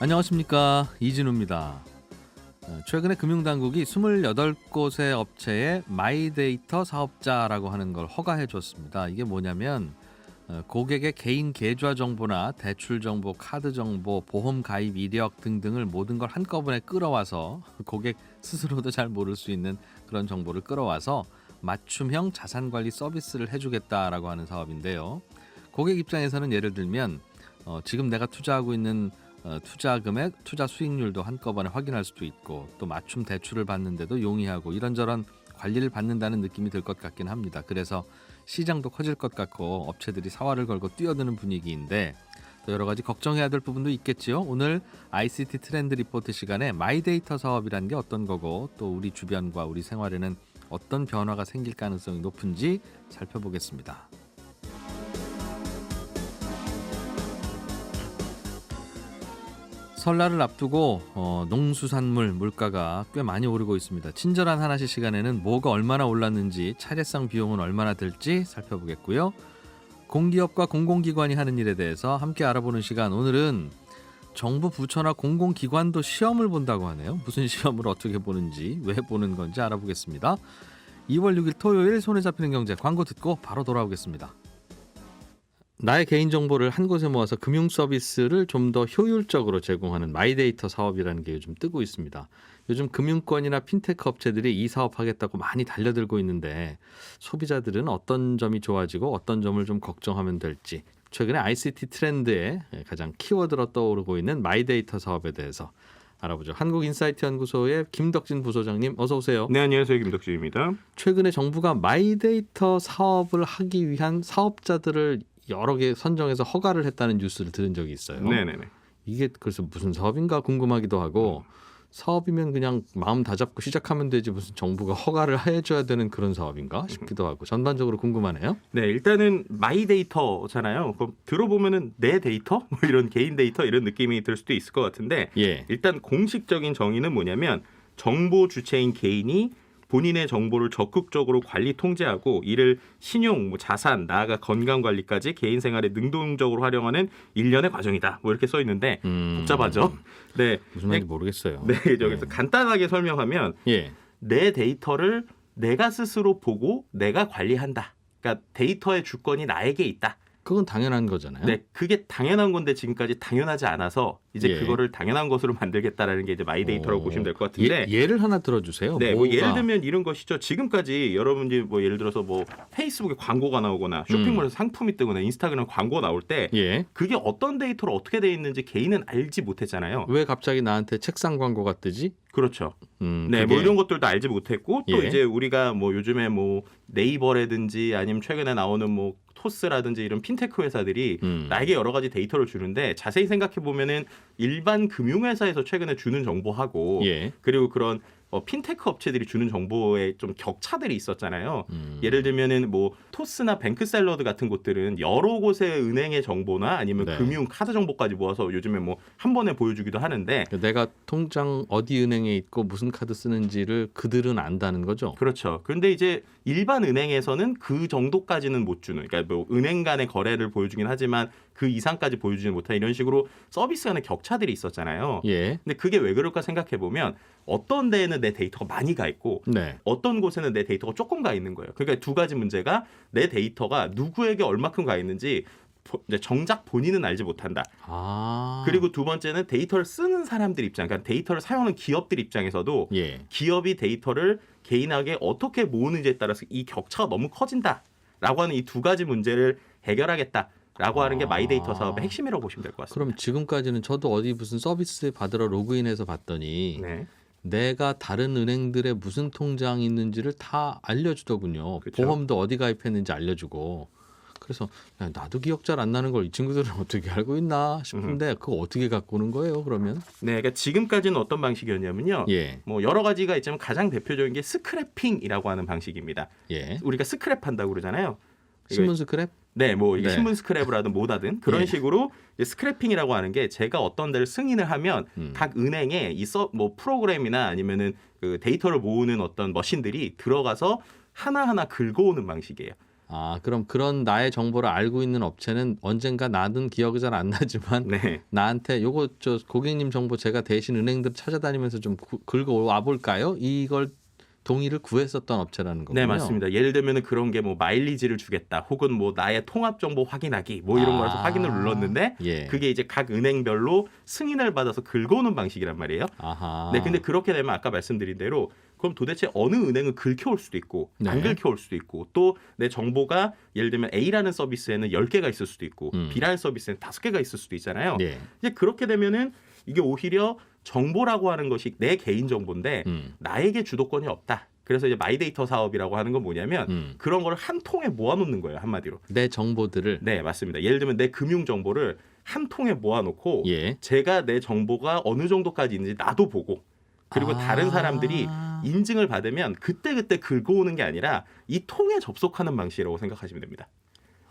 안녕하십니까, 이진우입니다. 최근에 금융당국이 28곳의 업체에 마이데이터 사업자라고 하는 걸 허가해 줬습니다. 이게 뭐냐면 고객의 개인 계좌 정보나 대출 정보, 카드 정보, 보험 가입 이력 등등을 모든 걸 한꺼번에 끌어와서 고객 스스로도 잘 모를 수 있는 그런 정보를 끌어와서 맞춤형 자산관리 서비스를 해주겠다라고 하는 사업인데요. 고객 입장에서는 예를 들면 지금 내가 투자하고 있는 투자 금액, 투자 수익률도 한꺼번에 확인할 수도 있고, 또 맞춤 대출을 받는데도 용이하고 이런저런 관리를 받는다는 느낌이 들 것 같긴 합니다. 그래서 시장도 커질 것 같고 업체들이 사활을 걸고 뛰어드는 분위기인데, 또 여러 가지 걱정해야 될 부분도 있겠지요. 오늘 ICT 트렌드 리포트 시간에 마이데이터 사업이라는 게 어떤 거고, 또 우리 주변과 우리 생활에는 어떤 변화가 생길 가능성이 높은지 살펴보겠습니다. 설날을 앞두고 농수산물 물가가 꽤 많이 오르고 있습니다. 친절한 하나씩 시간에는 뭐가 얼마나 올랐는지, 차례상 비용은 얼마나 들지 살펴보겠고요. 공기업과 공공기관이 하는 일에 대해서 함께 알아보는 시간, 오늘은 정부 부처나 공공기관도 시험을 본다고 하네요. 무슨 시험을 어떻게 보는지, 왜 보는 건지 알아보겠습니다. 2월 6일 토요일 손에 잡히는 경제, 광고 듣고 바로 돌아오겠습니다. 나의 개인정보를 한 곳에 모아서 금융 서비스를 좀 더 효율적으로 제공하는 마이데이터 사업이라는 게 요즘 뜨고 있습니다. 요즘 금융권이나 핀테크 업체들이 이 사업하겠다고 많이 달려들고 있는데, 소비자들은 어떤 점이 좋아지고 어떤 점을 좀 걱정하면 될지, 최근에 ICT 트렌드에 가장 키워드로 떠오르고 있는 마이데이터 사업에 대해서 알아보죠. 한국인사이트 연구소의 김덕진 부소장님, 어서 오세요. 네, 안녕하세요. 김덕진입니다. 최근에 정부가 마이데이터 사업을 하기 위한 사업자들을 여러 개 선정해서 허가를 했다는 뉴스를 들은 적이 있어요. 네네네. 이게 그래서 무슨 사업인가 궁금하기도 하고, 사업이면 그냥 마음 다잡고 시작하면 되지 무슨 정부가 허가를 해줘야 되는 그런 사업인가 싶기도 하고, 전반적으로 궁금하네요. 네, 일단은 마이 데이터잖아요. 그럼 들어보면은 내 데이터? 뭐 이런 개인 데이터 이런 느낌이 들 수도 있을 것 같은데, 예. 일단 공식적인 정의는 뭐냐면, 정보 주체인 개인이 본인의 정보를 적극적으로 관리 통제하고 이를 신용, 자산, 나아가 건강 관리까지 개인 생활에 능동적으로 활용하는 일련의 과정이다. 뭐 이렇게 써 있는데 복잡하죠. 네, 무슨 말인지 모르겠어요. 네, 여기서 간단하게 설명하면 예. 내 데이터를 내가 스스로 보고 내가 관리한다. 그러니까 데이터의 주권이 나에게 있다. 그건 당연한 거잖아요. 네, 그게 당연한 건데 지금까지 당연하지 않아서 이제 예. 그거를 당연한 것으로 만들겠다라는 게 이제 마이데이터라고 보시면 될 것 같은데. 예를 하나 들어주세요. 네, 뭐 뭐가. 예를 들면 이런 것이죠. 지금까지 여러분이 뭐 예를 들어서 뭐 페이스북에 광고가 나오거나 쇼핑몰에서 상품이 뜨거나 인스타그램 광고 나올 때 예. 그게 어떤 데이터로 어떻게 돼 있는지 개인은 알지 못했잖아요. 왜 갑자기 나한테 책상 광고가 뜨지? 그렇죠. 네, 그게. 뭐 이런 것들도 알지 못했고 또 예. 이제 우리가 뭐 요즘에 뭐 네이버라든지 아니면 최근에 나오는 뭐 토스라든지 이런 핀테크 회사들이 나에게 여러 가지 데이터를 주는데, 자세히 생각해 보면은 일반 금융회사에서 최근에 주는 정보하고 예. 그리고 그런 핀테크 업체들이 주는 정보에 좀 격차들이 있었잖아요. 예를 들면은 뭐 토스나 뱅크샐러드 같은 곳들은 여러 곳의 은행의 정보나 아니면 네. 금융 카드 정보까지 모아서 요즘에 뭐 한 번에 보여주기도 하는데, 내가 통장 어디 은행에 있고 무슨 카드 쓰는지를 그들은 안다는 거죠. 그렇죠. 그런데 이제 일반 은행에서는 그 정도까지는 못 주는, 그러니까 뭐 은행 간의 거래를 보여주긴 하지만 그 이상까지 보여주지 못한 이런 식으로 서비스 간의 격차들이 있었잖아요. 예. 근데 그게 왜 그럴까 생각해 보면 어떤 데에는 내 데이터가 많이 가 있고 네. 어떤 곳에는 내 데이터가 조금 가 있는 거예요. 그러니까 두 가지 문제가, 내 데이터가 누구에게 얼마큼 가 있는지 이제 정작 본인은 알지 못한다. 아. 그리고 두 번째는 데이터를 쓰는 사람들 입장, 그러니까 데이터를 사용하는 기업들 입장에서도 예. 기업이 데이터를 개인에게 어떻게 모으는지에 따라서 이 격차가 너무 커진다라고 하는 이 두 가지 문제를 해결하겠다라고 하는 게 마이데이터 사업의 핵심이라고 보시면 될 것 같습니다. 그럼 지금까지는 저도 어디 무슨 서비스 받으러 로그인해서 봤더니 네. 내가 다른 은행들의 무슨 통장이 있는지를 다 알려주더군요. 그렇죠. 보험도 어디 가입했는지 알려주고. 그래서 야, 나도 기억 잘 안 나는 걸 이 친구들은 어떻게 알고 있나 싶은데, 그거 어떻게 갖고 오는 거예요 그러면? 네, 그러니까 지금까지는 어떤 방식이었냐면요. 예. 뭐 여러 가지가 있지만 가장 대표적인 게 스크래핑이라고 하는 방식입니다. 예. 우리가 스크랩한다고 그러잖아요. 신문 스크랩? 네, 뭐 이게 네. 신문 스크랩을 하든 뭐 하든 그런 예. 식으로 이제 스크래핑이라고 하는 게, 제가 어떤 데를 승인을 하면 각 은행에 뭐 프로그램이나 아니면은 그 데이터를 모으는 어떤 머신들이 들어가서 하나하나 긁어오는 방식이에요. 아, 그럼 그런 나의 정보를 알고 있는 업체는 언젠가 나는 기억이 잘 안 나지만 네. 나한테 요거 저 고객님 정보 제가 대신 은행들 찾아다니면서 좀 긁어와 볼까요? 이걸 동의를 구했었던 업체라는 거군요. 네, 맞습니다. 예를 들면은 그런 게 뭐 마일리지를 주겠다, 혹은 뭐 나의 통합 정보 확인하기, 뭐 이런 거라서 확인을 눌렀는데 예. 그게 이제 각 은행별로 승인을 받아서 긁어오는 방식이란 말이에요. 아하. 네, 근데 그렇게 되면 아까 말씀드린 대로 그럼 도대체 어느 은행은 긁혀올 수도 있고 안 네. 긁혀올 수도 있고, 또 내 정보가 예를 들면 A라는 서비스에는 10개가 있을 수도 있고 B라는 서비스에는 5개가 있을 수도 있잖아요. 예. 이제 그렇게 되면은 이게 오히려 정보라고 하는 것이 내 개인 정보인데 나에게 주도권이 없다. 그래서 이제 마이데이터 사업이라고 하는 건 뭐냐면 그런 걸 한 통에 모아놓는 거예요, 한마디로. 내 정보들을 네, 맞습니다. 예를 들면 내 금융 정보를 한 통에 모아놓고 예. 제가 내 정보가 어느 정도까지 있는지 나도 보고, 그리고 다른 사람들이 인증을 받으면 그때그때 긁어오는 게 아니라 이 통에 접속하는 방식이라고 생각하시면 됩니다.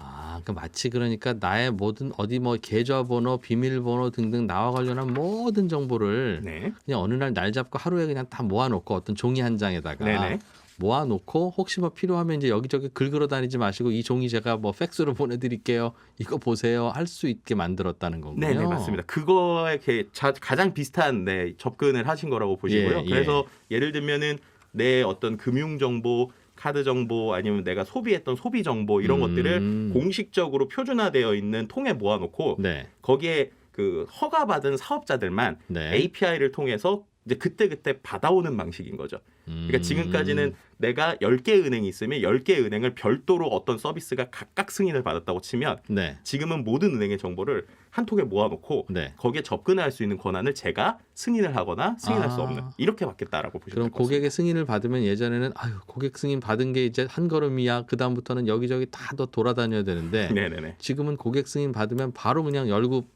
아, 그러니까 마치 그러니까 나의 모든 어디 뭐 계좌번호, 비밀번호 등등 나와 관련한 모든 정보를 네. 그냥 어느 날 날 잡고 하루에 그냥 다 모아놓고 어떤 종이 한 장에다가 네네. 모아놓고 혹시 뭐 필요하면 이제 여기저기 긁으러 다니지 마시고 이 종이 제가 뭐 팩스로 보내드릴게요. 이거 보세요. 할 수 있게 만들었다는 거군요. 네, 맞습니다. 그거에 가장 비슷한 접근을 하신 거라고 보시고요. 예, 예. 그래서 예를 들면은 내 어떤 금융 정보, 카드 정보, 아니면 내가 소비했던 소비 정보 이런 것들을 공식적으로 표준화되어 있는 통에 모아놓고 네. 거기에 그 허가받은 사업자들만 네. API를 통해서 이제 그때그때 받아오는 방식인 거죠. 그러니까 지금까지는 내가 10개 은행이 있으면 10개 은행을 별도로 어떤 서비스가 각각 승인을 받았다고 치면 네. 지금은 모든 은행의 정보를 한 통에 모아놓고 네. 거기에 접근할 수 있는 권한을 제가 승인을 하거나 승인할 수 없는, 이렇게 바뀌었다라고 보시면 그럼 될 것 같습니다. 고객의 승인을 받으면 예전에는 아유 고객 승인 받은 게 이제 한 걸음이야. 그 다음부터는 여기저기 다 더 돌아다녀야 되는데 네네네. 지금은 고객 승인 받으면 바로 그냥 열고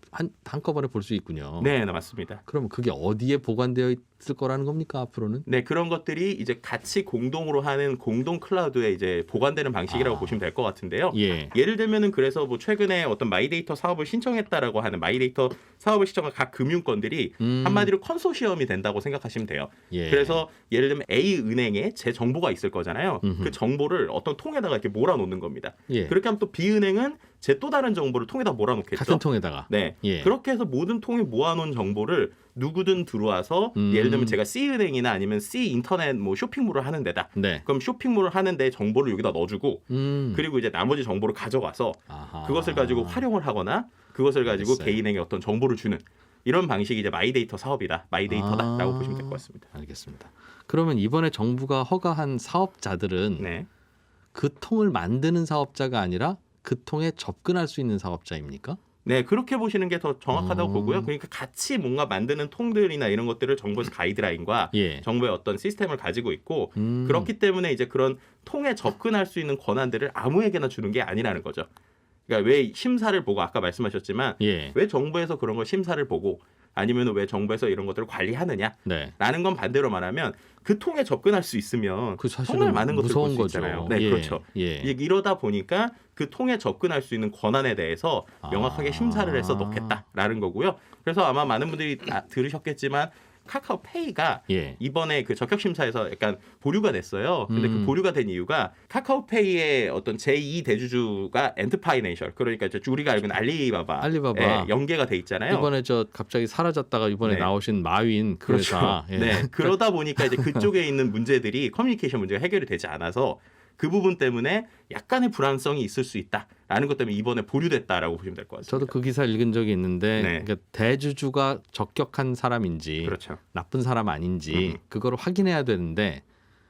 한꺼번에 볼 수 있군요. 네, 맞습니다. 그럼 그게 어디에 보관되어 있을 거라는 겁니까 앞으로는? 네, 그런 것들이 이제 같이 공동으로 하는 공동 클라우드에 이제 보관되는 방식이라고 보시면 될 것 같은데요. 예. 예를 들면은 그래서 뭐 최근에 어떤 마이데이터 사업을 신청했다라고 하는 마이데이터 사업을 신청한 각 금융권들이 한마디로 컨소시엄이 된다고 생각하시면 돼요. 예. 그래서 예를 들면 A 은행에 제 정보가 있을 거잖아요. 그 정보를 어떤 통에다가 이렇게 몰아놓는 겁니다. 예. 그렇게 하면 또 B 은행은 제 또 다른 정보를 통에다 몰아놓겠죠. 같은 통에다가. 네. 예. 그렇게 해서 모든 통에 모아놓은 정보를 누구든 들어와서 예를 들면 제가 C은행이나 아니면 C 인터넷 뭐 쇼핑몰을 하는 데다. 네. 그럼 쇼핑몰을 하는데 정보를 여기다 넣어주고 그리고 그리고 이제 나머지 정보를 가져와서 그것을 가지고 활용을 하거나 그것을 가지고 알겠어요. 개인에게 어떤 정보를 주는 이런 방식이 이제 마이데이터 사업이다. 마이데이터다라고 보시면 될 것 같습니다. 알겠습니다. 그러면 이번에 정부가 허가한 사업자들은 네. 그 통을 만드는 사업자가 아니라 그 통에 접근할 수 있는 사업자입니까? 네, 그렇게 보시는 게 더 정확하다고 보고요. 그러니까 같이 뭔가 만드는 통들이나 이런 것들을 정부에서 가이드라인과 예. 정부의 어떤 시스템을 가지고 있고 그렇기 때문에 이제 그런 통에 접근할 수 있는 권한들을 아무에게나 주는 게 아니라는 거죠. 그러니까 왜 심사를 보고 아까 말씀하셨지만 예. 왜 정부에서 그런 걸 심사를 보고 아니면 왜 정부에서 이런 것들을 관리하느냐라는 네. 건 반대로 말하면 그 통에 접근할 수 있으면 그 사실은 정말 많은 것들을 볼 무서운 수 거죠. 있잖아요. 네, 예. 그렇죠. 예. 이러다 보니까 그 통에 접근할 수 있는 권한에 대해서 명확하게 심사를 해서 넣겠다라는 거고요. 그래서 아마 많은 분들이 들으셨겠지만 카카오페이가 예. 이번에 그 적격 심사에서 약간 보류가 됐어요. 근데 그 보류가 된 이유가 카카오페이의 어떤 제2 대주주가 엔터파이낸셜, 그러니까 이제 우리가 알고 있는 알리바바 알리바바. 연계가 돼 있잖아요. 이번에 저 갑자기 사라졌다가 이번에 네. 나오신 마윈 그 그렇죠. 회사. 예. 네. 그러다 보니까 이제 그쪽에 있는 문제들이 커뮤니케이션 문제가 해결이 되지 않아서 그 부분 때문에 약간의 불안성이 있을 수 있다라는 것 때문에 이번에 보류됐다라고 보시면 될 것 같습니다. 저도 그 기사 읽은 적이 있는데 네. 그러니까 대주주가 적격한 사람인지 그렇죠. 나쁜 사람 아닌지 그거를 확인해야 되는데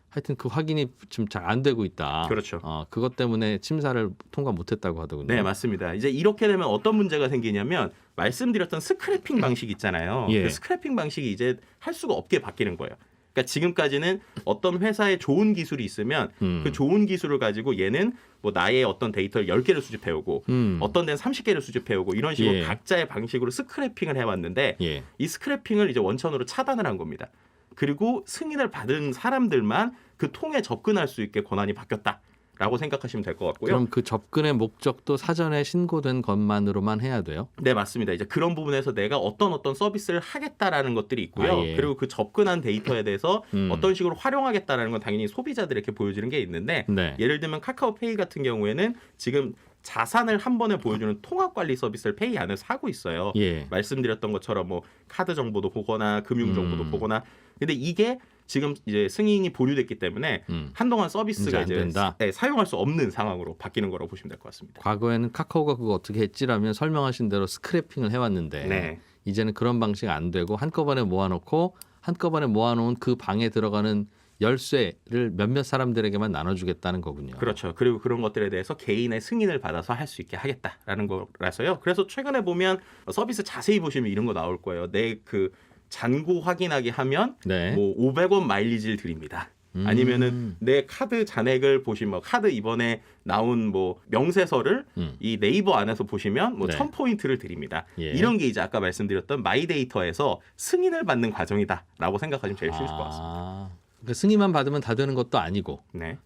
하여튼 그 확인이 좀 잘 안 되고 있다. 그렇죠. 그것 때문에 심사를 통과 못했다고 하더군요. 네, 맞습니다. 이제 이렇게 되면 어떤 문제가 생기냐면 말씀드렸던 스크래핑 방식 있잖아요. 예. 그 스크래핑 방식이 이제 할 수가 없게 바뀌는 거예요. 그러니까 지금까지는 어떤 회사에 좋은 기술이 있으면 그 좋은 기술을 가지고 얘는 뭐 나의 어떤 데이터를 10개를 수집해오고 어떤 데는 30개를 수집해오고 이런 식으로 예. 각자의 방식으로 스크래핑을 해왔는데 예. 이 스크래핑을 이제 원천으로 차단을 한 겁니다. 그리고 승인을 받은 사람들만 그 통에 접근할 수 있게 권한이 바뀌었다. 라고 생각하시면 될 것 같고요. 그럼 그 접근의 목적도 사전에 신고된 것만으로만 해야 돼요? 네, 맞습니다. 이제 그런 부분에서 내가 어떤 서비스를 하겠다라는 것들이 있고요. 아, 예. 그리고 그 접근한 데이터에 대해서 음. 어떤 식으로 활용하겠다라는 건 당연히 소비자들에게 보여주는 게 있는데 네. 예를 들면 카카오페이 같은 경우에는 지금 자산을 한 번에 보여주는 통합 관리 서비스를 페이 안에서 하고 있어요. 예. 말씀드렸던 것처럼 뭐 카드 정보도 보거나 금융 정보도 보거나. 근데 이게 지금 이제 승인이 보류됐기 때문에 한동안 서비스가 이제 안 된다? 네, 사용할 수 없는 상황으로 바뀌는 거라고 보시면 될 것 같습니다. 과거에는 카카오가 그거 어떻게 했지라면 설명하신 대로 스크래핑을 해왔는데 네. 이제는 그런 방식 안 되고 한꺼번에 모아놓고 한꺼번에 모아놓은 그 방에 들어가는 열쇠를 몇몇 사람들에게만 나눠주겠다는 거군요. 그렇죠. 그리고 그런 것들에 대해서 개인의 승인을 받아서 할 수 있게 하겠다라는 거라서요. 그래서 최근에 보면 서비스 자세히 보시면 이런 거 나올 거예요. 내 그 잔고 확인하게 하면 네. 뭐 500원 마일리지를 드립니다. 아니면은 내 카드 잔액을 보시면 카드 이번에 나온 뭐 명세서를 이 네이버 안에서 보시면 뭐 네. 1000포인트를 드립니다. 예. 이런 게 이제 아까 말씀드렸던 마이데이터에서 승인을 받는 과정이다라고 생각하시면 제일 쉬울 것 같습니다. 그러니까 승인만 받으면 다 되는 것도 아니고 네.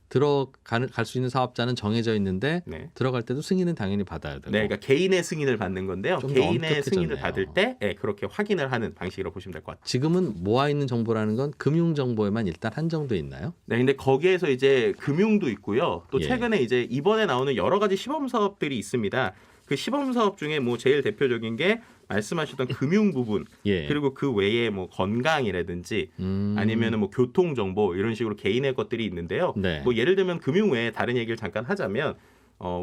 갈 수 있는 사업자는 정해져 있는데 네. 들어갈 때도 승인은 당연히 받아야 되고. 네, 그러니까 개인의 승인을 받는 건데요. 좀더 개인의 승인을 엄격해졌네요. 받을 때 그렇게 확인을 하는 방식으로 보시면 될 것 같아요. 지금은 모아 있는 정보라는 건 금융 정보에만 일단 한정돼 있나요? 네, 근데 거기에서 이제 금융도 있고요. 또 예. 최근에 이제 이번에 나오는 여러 가지 시범 사업들이 있습니다. 그 시범 사업 중에 뭐 제일 대표적인 게 말씀하셨던 금융 부분, 예. 그리고 그 외에 뭐 건강이라든지 아니면은 뭐 교통 정보 이런 식으로 개인의 것들이 있는데요. 네. 뭐 예를 들면 금융 외에 다른 얘기를 잠깐 하자면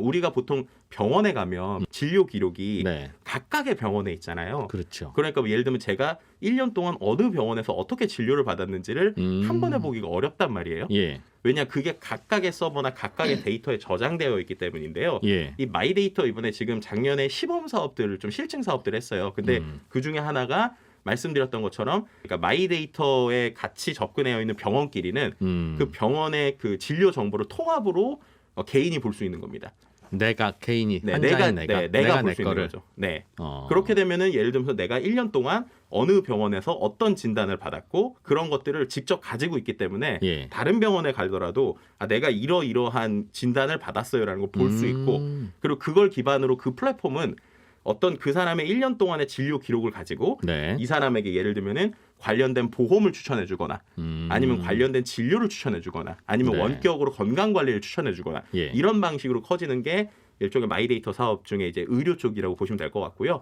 우리가 보통 병원에 가면 진료 기록이 네. 각각의 병원에 있잖아요. 그렇죠. 그러니까 뭐 예를 들면 제가 1년 동안 어느 병원에서 어떻게 진료를 받았는지를 한 번에 보기가 어렵단 말이에요. 예. 왜냐 그게 각각의 서버나 각각의 데이터에 저장되어 있기 때문인데요. 예. 이 마이데이터 이번에 지금 작년에 시범 사업들을 좀 실증 사업들을 했어요. 근데 그 중에 하나가 말씀드렸던 것처럼 그러니까 마이데이터에 같이 접근되어 있는 병원끼리는 그 병원의 그 진료 정보를 통합으로 개인이 볼 수 있는 겁니다. 내가 개인이 네, 한자인 내가 볼 내 수 있는 거를. 거죠. 네. 그렇게 되면은 예를 들면서 내가 1년 동안 어느 병원에서 어떤 진단을 받았고 그런 것들을 직접 가지고 있기 때문에 예. 다른 병원에 가더라도 내가 이러이러한 진단을 받았어요라는 걸 볼 수 있고 그리고 그걸 기반으로 그 플랫폼은 어떤 그 사람의 1년 동안의 진료 기록을 가지고 네. 이 사람에게 예를 들면은 관련된 보험을 추천해 주거나 아니면 관련된 진료를 추천해 주거나 아니면 네. 원격으로 건강 관리를 추천해 주거나 예. 이런 방식으로 커지는 게 일종의 마이데이터 사업 중에 이제 의료 쪽이라고 보시면 될 것 같고요.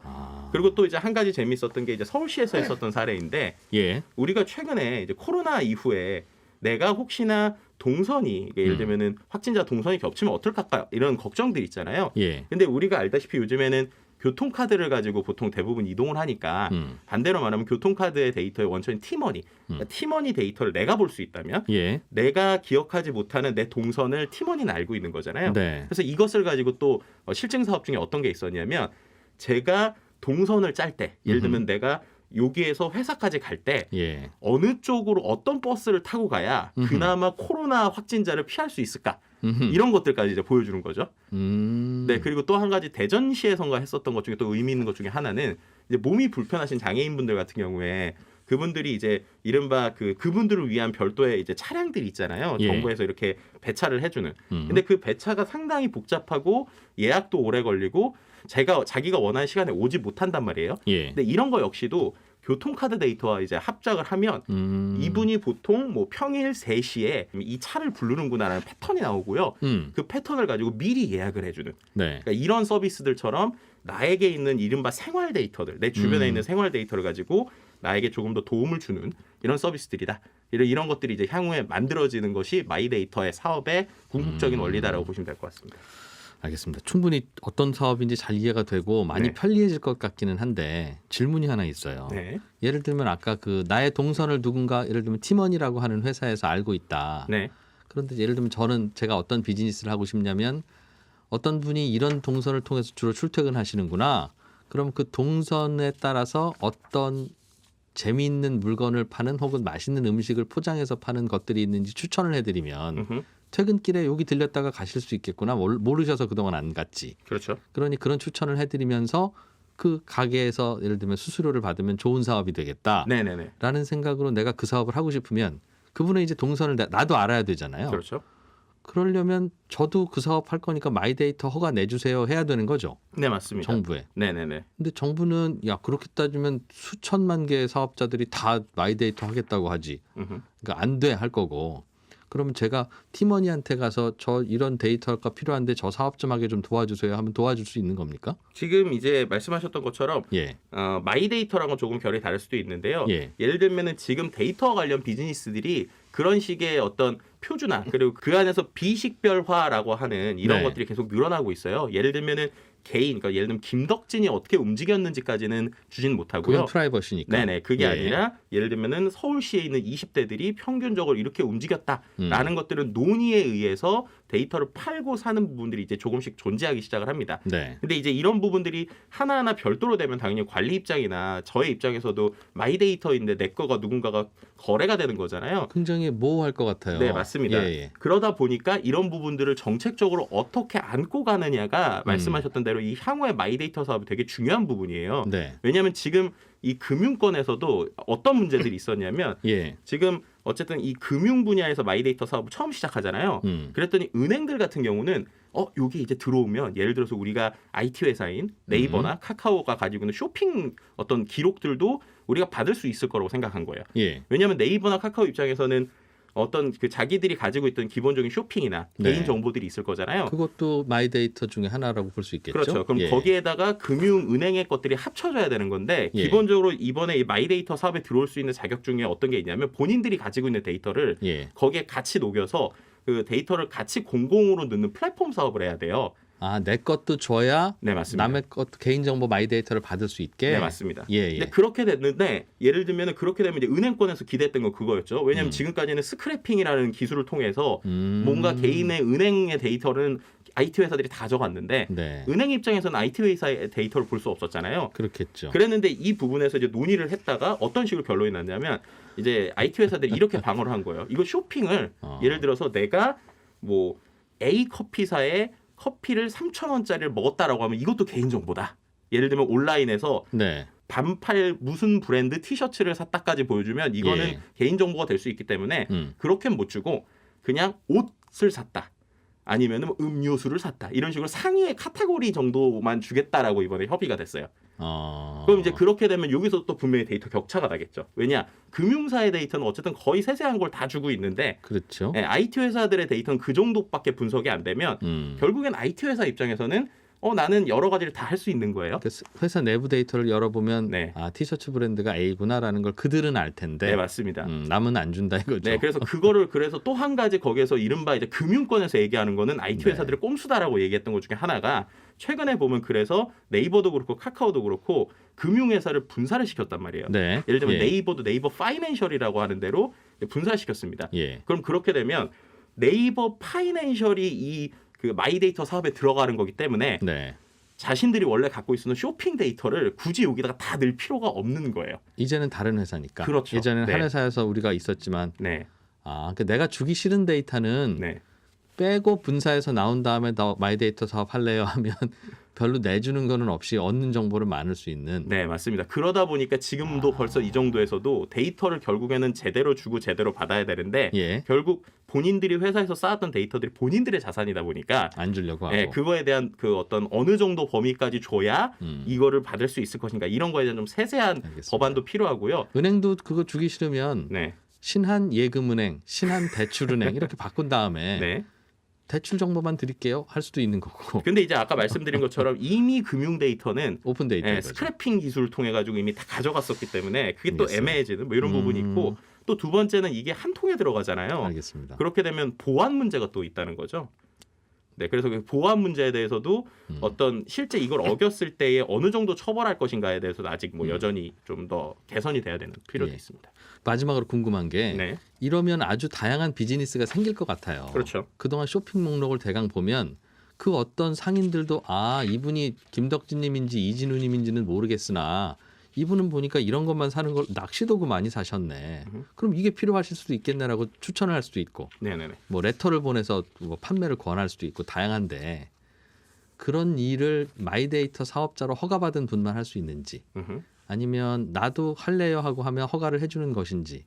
그리고 또 이제 한 가지 재밌었던 게 이제 서울시에서 했었던 사례인데 예. 우리가 최근에 이제 코로나 이후에 내가 혹시나 동선이 예를 들면은 확진자 동선이 겹치면 어떨까 이런 걱정들 있잖아요. 예. 근데 우리가 알다시피 요즘에는 교통카드를 가지고 보통 대부분 이동을 하니까 반대로 말하면 교통카드의 데이터의 원천인 티머니, 그러니까 티머니 데이터를 내가 볼 수 있다면 예. 내가 기억하지 못하는 내 동선을 티머니는 알고 있는 거잖아요. 네. 그래서 이것을 가지고 또 실증 사업 중에 어떤 게 있었냐면 제가 동선을 짤 때 예를 들면 내가 여기에서 회사까지 갈 때 예. 어느 쪽으로 어떤 버스를 타고 가야 그나마 코로나 확진자를 피할 수 있을까? 이런 것들까지 이제 보여주는 거죠. 네, 그리고 또 한 가지 대전시에선가 했었던 것 중에 또 의미 있는 것 중에 하나는 이제 몸이 불편하신 장애인분들 같은 경우에 그분들이 이제 이른바 그분들을 위한 별도의 이제 차량들이 있잖아요. 예. 정부에서 이렇게 배차를 해주는. 근데 그 배차가 상당히 복잡하고 예약도 오래 걸리고 자기가 원하는 시간에 오지 못한단 말이에요. 예. 근데 이런 거 역시도 교통카드 데이터와 이제 합작을 하면 이분이 보통 뭐 평일 3시에 이 차를 부르는구나라는 패턴이 나오고요. 그 패턴을 가지고 미리 예약을 해주는 네. 그러니까 이런 서비스들처럼 나에게 있는 이른바 생활 데이터들, 내 주변에 있는 생활 데이터를 가지고 나에게 조금 더 도움을 주는 이런 서비스들이다. 이런 것들이 이제 향후에 만들어지는 것이 마이데이터의 사업의 궁극적인 원리다라고 보시면 될 것 같습니다. 알겠습니다. 충분히 어떤 사업인지 잘 이해가 되고 많이 네. 편리해질 것 같기는 한데 질문이 하나 있어요. 네. 예를 들면 아까 그 나의 동선을 누군가 예를 들면 팀원이라고 하는 회사에서 알고 있다. 네. 그런데 예를 들면 제가 어떤 비즈니스를 하고 싶냐면 어떤 분이 이런 동선을 통해서 주로 출퇴근하시는구나. 그럼 그 동선에 따라서 어떤 재미있는 물건을 파는 혹은 맛있는 음식을 포장해서 파는 것들이 있는지 추천을 해드리면 퇴근길에 여기 들렸다가 가실 수 있겠구나. 모르셔서 그동안 안 갔지. 그렇죠. 그러니 그런 추천을 해드리면서 그 가게에서 예를 들면 수수료를 받으면 좋은 사업이 되겠다. 네네네. 라는 생각으로 내가 그 사업을 하고 싶으면 그분의 이제 동선을 나도 알아야 되잖아요. 그렇죠. 그러려면 저도 그 사업 할 거니까 마이데이터 허가 내주세요 해야 되는 거죠. 네, 맞습니다. 정부에. 네네네. 근데 정부는 야 그렇게 따지면 수천만 개의 사업자들이 다 마이데이터 하겠다고 하지. 음흠. 그러니까 안 돼 할 거고. 그러면 제가 팀원이한테 가서 저 이런 데이터가 필요한데 저 사업 좀 하게 좀 도와주세요 하면 도와줄 수 있는 겁니까? 지금 이제 말씀하셨던 것처럼 예. 마이데이터랑은 조금 결이 다를 수도 있는데요. 예. 예를 들면은 지금 데이터 관련 비즈니스들이 그런 식의 어떤 표준화 그리고 그 안에서 비식별화라고 하는 이런 네. 것들이 계속 늘어나고 있어요. 예를 들면은 개인, 그러니까 예를 들면 김덕진이 어떻게 움직였는지까지는 주진 못하고요. 그건 프라이버시니까. 네네, 그게 예. 아니라 예를 들면은 서울시에 있는 20대들이 평균적으로 이렇게 움직였다라는 것들은 논의에 의해서 데이터를 팔고 사는 부분들이 이제 조금씩 존재하기 시작을 합니다. 네. 근데 이제 이런 부분들이 하나하나 별도로 되면 당연히 관리 입장이나 저의 입장에서도 마이 데이터인데 내 거가 누군가가 거래가 되는 거잖아요. 굉장히 모호할 것 같아요. 네, 맞습니다. 예, 예. 그러다 보니까 이런 부분들을 정책적으로 어떻게 안고 가느냐가 말씀하셨던 대로 이 향후의 마이 데이터 사업이 되게 중요한 부분이에요. 네. 왜냐하면 지금 이 금융권에서도 어떤 문제들이 있었냐면 예. 지금 어쨌든 이 금융 분야에서 마이데이터 사업을 처음 시작하잖아요. 그랬더니 은행들 같은 경우는 여기 이제 들어오면 예를 들어서 우리가 IT 회사인 네이버나 카카오가 가지고 있는 쇼핑 어떤 기록들도 우리가 받을 수 있을 거라고 생각한 거예요. 예. 왜냐하면 네이버나 카카오 입장에서는 어떤 그 자기들이 가지고 있던 기본적인 쇼핑이나 네. 개인 정보들이 있을 거잖아요. 그것도 마이데이터 중에 하나라고 볼 수 있겠죠. 그렇죠. 그럼 예. 거기에다가 금융 은행의 것들이 합쳐져야 되는 건데 예. 기본적으로 이번에 이 마이데이터 사업에 들어올 수 있는 자격 중에 어떤 게 있냐면 본인들이 가지고 있는 데이터를 예. 거기에 같이 녹여서 그 데이터를 같이 공공으로 넣는 플랫폼 사업을 해야 돼요. 아, 내 것도 줘야 네, 맞습니다. 남의 것 개인정보 마이데이터를 받을 수 있게. 네, 맞습니다. 예, 예. 근데 그렇게 됐는데 예를 들면 그렇게 되면 이제 은행권에서 기대했던 건 그거였죠. 왜냐하면 지금까지는 스크래핑이라는 기술을 통해서 뭔가 개인의 은행의 데이터는 IT 회사들이 다 가져갔는데 네. 은행 입장에서는 IT 회사의 데이터를 볼 수 없었잖아요. 그렇겠죠. 그랬는데 이 부분에서 이제 논의를 했다가 어떤 식으로 결론이 났냐면 이제 IT 회사들이 이렇게 방어를 한 거예요. 이거 쇼핑을 예를 들어서 내가 뭐 A 커피사에 커피를 3,000원짜리를 먹었다라고 하면 이것도 개인정보다. 예를 들면 온라인에서 네. 반팔 무슨 브랜드 티셔츠를 샀다까지 보여주면 이거는 예. 개인정보가 될 수 있기 때문에 그렇게는 못 주고 그냥 옷을 샀다. 아니면 음료수를 샀다. 이런 식으로 상위의 카테고리 정도만 주겠다라고 이번에 협의가 됐어요. 그럼 이제 그렇게 되면 여기서 또 분명히 데이터 격차가 나겠죠. 왜냐? 금융사의 데이터는 어쨌든 거의 세세한 걸 다 주고 있는데 그렇죠. IT 회사들의 데이터는 그 정도밖에 분석이 안 되면 결국엔 IT 회사 입장에서는 나는 여러 가지를 다 할 수 있는 거예요. 회사 내부 데이터를 열어보면 네. 아 티셔츠 브랜드가 A구나라는 걸 그들은 알 텐데 네, 맞습니다. 남은 안 준다 이거죠. 네, 그래서 그거를 그래서 또 한 가지 거기에서 이른바 이제 금융권에서 얘기하는 거는 IT 회사들의 꼼수다라고 얘기했던 것 중에 하나가 최근에 보면 그래서 네이버도 그렇고 카카오도 그렇고 금융회사를 분사를 시켰단 말이에요. 네. 예를 들면 예. 네이버도 네이버 파이낸셜이라고 하는 대로 분사시켰습니다. 예. 그럼 그렇게 되면 네이버 파이낸셜이 이 그 마이데이터 사업에 들어가는 거기 때문에 네. 자신들이 원래 갖고 있었던 쇼핑 데이터를 굳이 여기다가 다 넣을 필요가 없는 거예요. 이제는 다른 회사니까. 그렇죠. 예전에는 네. 한 회사에서 우리가 있었지만 네, 그러니까 내가 주기 싫은 데이터는 네, 빼고 분사해서 나온 다음에 너 마이데이터 사업 할래요 하면 별로 내주는 거는 없이 얻는 정보를 많을 수 있는. 네, 맞습니다. 그러다 보니까 지금도 벌써 이 정도에서도 데이터를 결국에는 제대로 주고 제대로 받아야 되는데 예. 결국 본인들이 회사에서 쌓았던 데이터들이 본인들의 자산이다 보니까 안 주려고 하고. 네, 그거에 대한 그 어떤 어느 정도 범위까지 줘야 이거를 받을 수 있을 것인가 이런 거에 대한 좀 세세한 알겠습니다. 법안도 필요하고요. 은행도 그거 주기 싫으면 네, 신한 예금은행, 신한 대출은행 이렇게 바꾼 다음에 네. 대출 정보만 드릴게요 할 수도 있는 거고. 근데 이제 아까 말씀드린 것처럼 이미 금융 데이터는 오픈 데이터. 스크래핑 기술을 통해 가지고 이미 다 가져갔었기 때문에 그게 또 알겠어요. 애매해지는 뭐 이런 부분이 있고 또 두 번째는 이게 한 통에 들어가잖아요. 알겠습니다. 그렇게 되면 보안 문제가 또 있다는 거죠. 네, 그래서 그 보안 문제에 대해서도 어떤 실제 이걸 어겼을 때에 어느 정도 처벌할 것인가에 대해서도 아직 뭐 여전히 좀 더 개선이 돼야 되는 필요도 예. 있습니다. 마지막으로 궁금한 게 네, 이러면 아주 다양한 비즈니스가 생길 것 같아요. 그렇죠. 그동안 쇼핑 목록을 대강 보면 그 어떤 상인들도 이분이 김덕진님인지 이진우님인지는 모르겠으나 이분은 보니까 이런 것만 사는 걸 낚시도구 많이 사셨네. 그럼 이게 필요하실 수도 있겠네라고 추천을 할 수도 있고 네네네. 뭐 레터를 보내서 뭐 판매를 권할 수도 있고 다양한데 그런 일을 마이데이터 사업자로 허가받은 분만 할 수 있는지 아니면 나도 할래요 하고 하면 허가를 해주는 것인지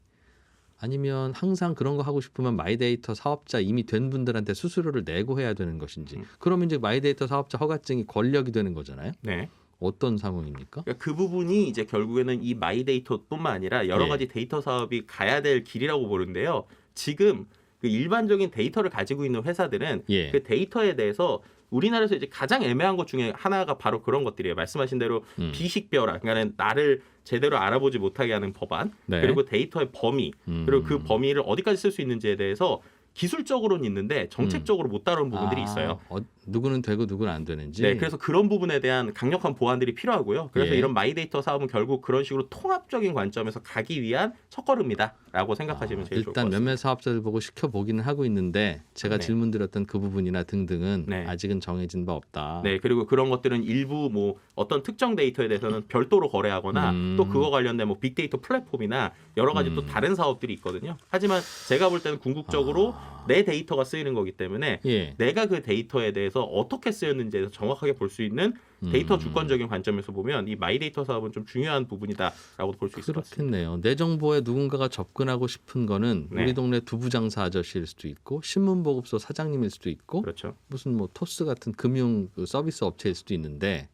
아니면 항상 그런 거 하고 싶으면 마이데이터 사업자 이미 된 분들한테 수수료를 내고 해야 되는 것인지. 그러면 이제 마이데이터 사업자 허가증이 권력이 되는 거잖아요. 네. 어떤 상황입니까? 그러니까 그 부분이 이제 결국에는 이 마이데이터뿐만 아니라 여러 예. 가지 데이터 사업이 가야 될 길이라고 보는데요. 지금 그 일반적인 데이터를 가지고 있는 회사들은 예. 그 데이터에 대해서 우리나라에서 이제 가장 애매한 것 중에 하나가 바로 그런 것들이에요. 말씀하신 대로 비식별화, 그러니까 나를 제대로 알아보지 못하게 하는 법안, 네. 그리고 데이터의 범위, 그리고 그 범위를 어디까지 쓸 수 있는지에 대해서 기술적으로는 있는데 정책적으로 못 다루는 부분들이 있어요. 누구는 되고 누구는 안 되는지. 네, 그래서 그런 부분에 대한 강력한 보완들이 필요하고요. 그래서 예. 이런 마이데이터 사업은 결국 그런 식으로 통합적인 관점에서 가기 위한 첫걸음이다라고 생각하시면 제일 좋을 것 일단 같습니다. 몇몇 사업자들 보고 시켜보기는 하고 있는데 제가 네. 질문드렸던 그 부분이나 등등은 네. 아직은 정해진 바 없다. 네, 그리고 그런 것들은 일부 뭐 어떤 특정 데이터에 대해서는 별도로 거래하거나 또 그거 관련된 뭐 빅데이터 플랫폼이나 여러 가지 또 다른 사업들이 있거든요. 하지만 제가 볼 때는 궁극적으로 내 데이터가 쓰이는 거기 때문에 예. 내가 그 데이터에 대해서 어떻게 쓰였는지에 대해서 정확하게 볼 수 있는 데이터 주권적인 관점에서 보면 이 마이데이터 사업은 좀 중요한 부분이다라고 볼 수 있을 것 같습니다. 그렇겠네요. 내 정보에 누군가가 접근하고 싶은 거는 네. 우리 동네 두부장사 아저씨일 수도 있고 신문보급소 사장님일 수도 있고 그렇죠. 무슨 뭐 토스 같은 금융 그 서비스 업체일 수도 있는데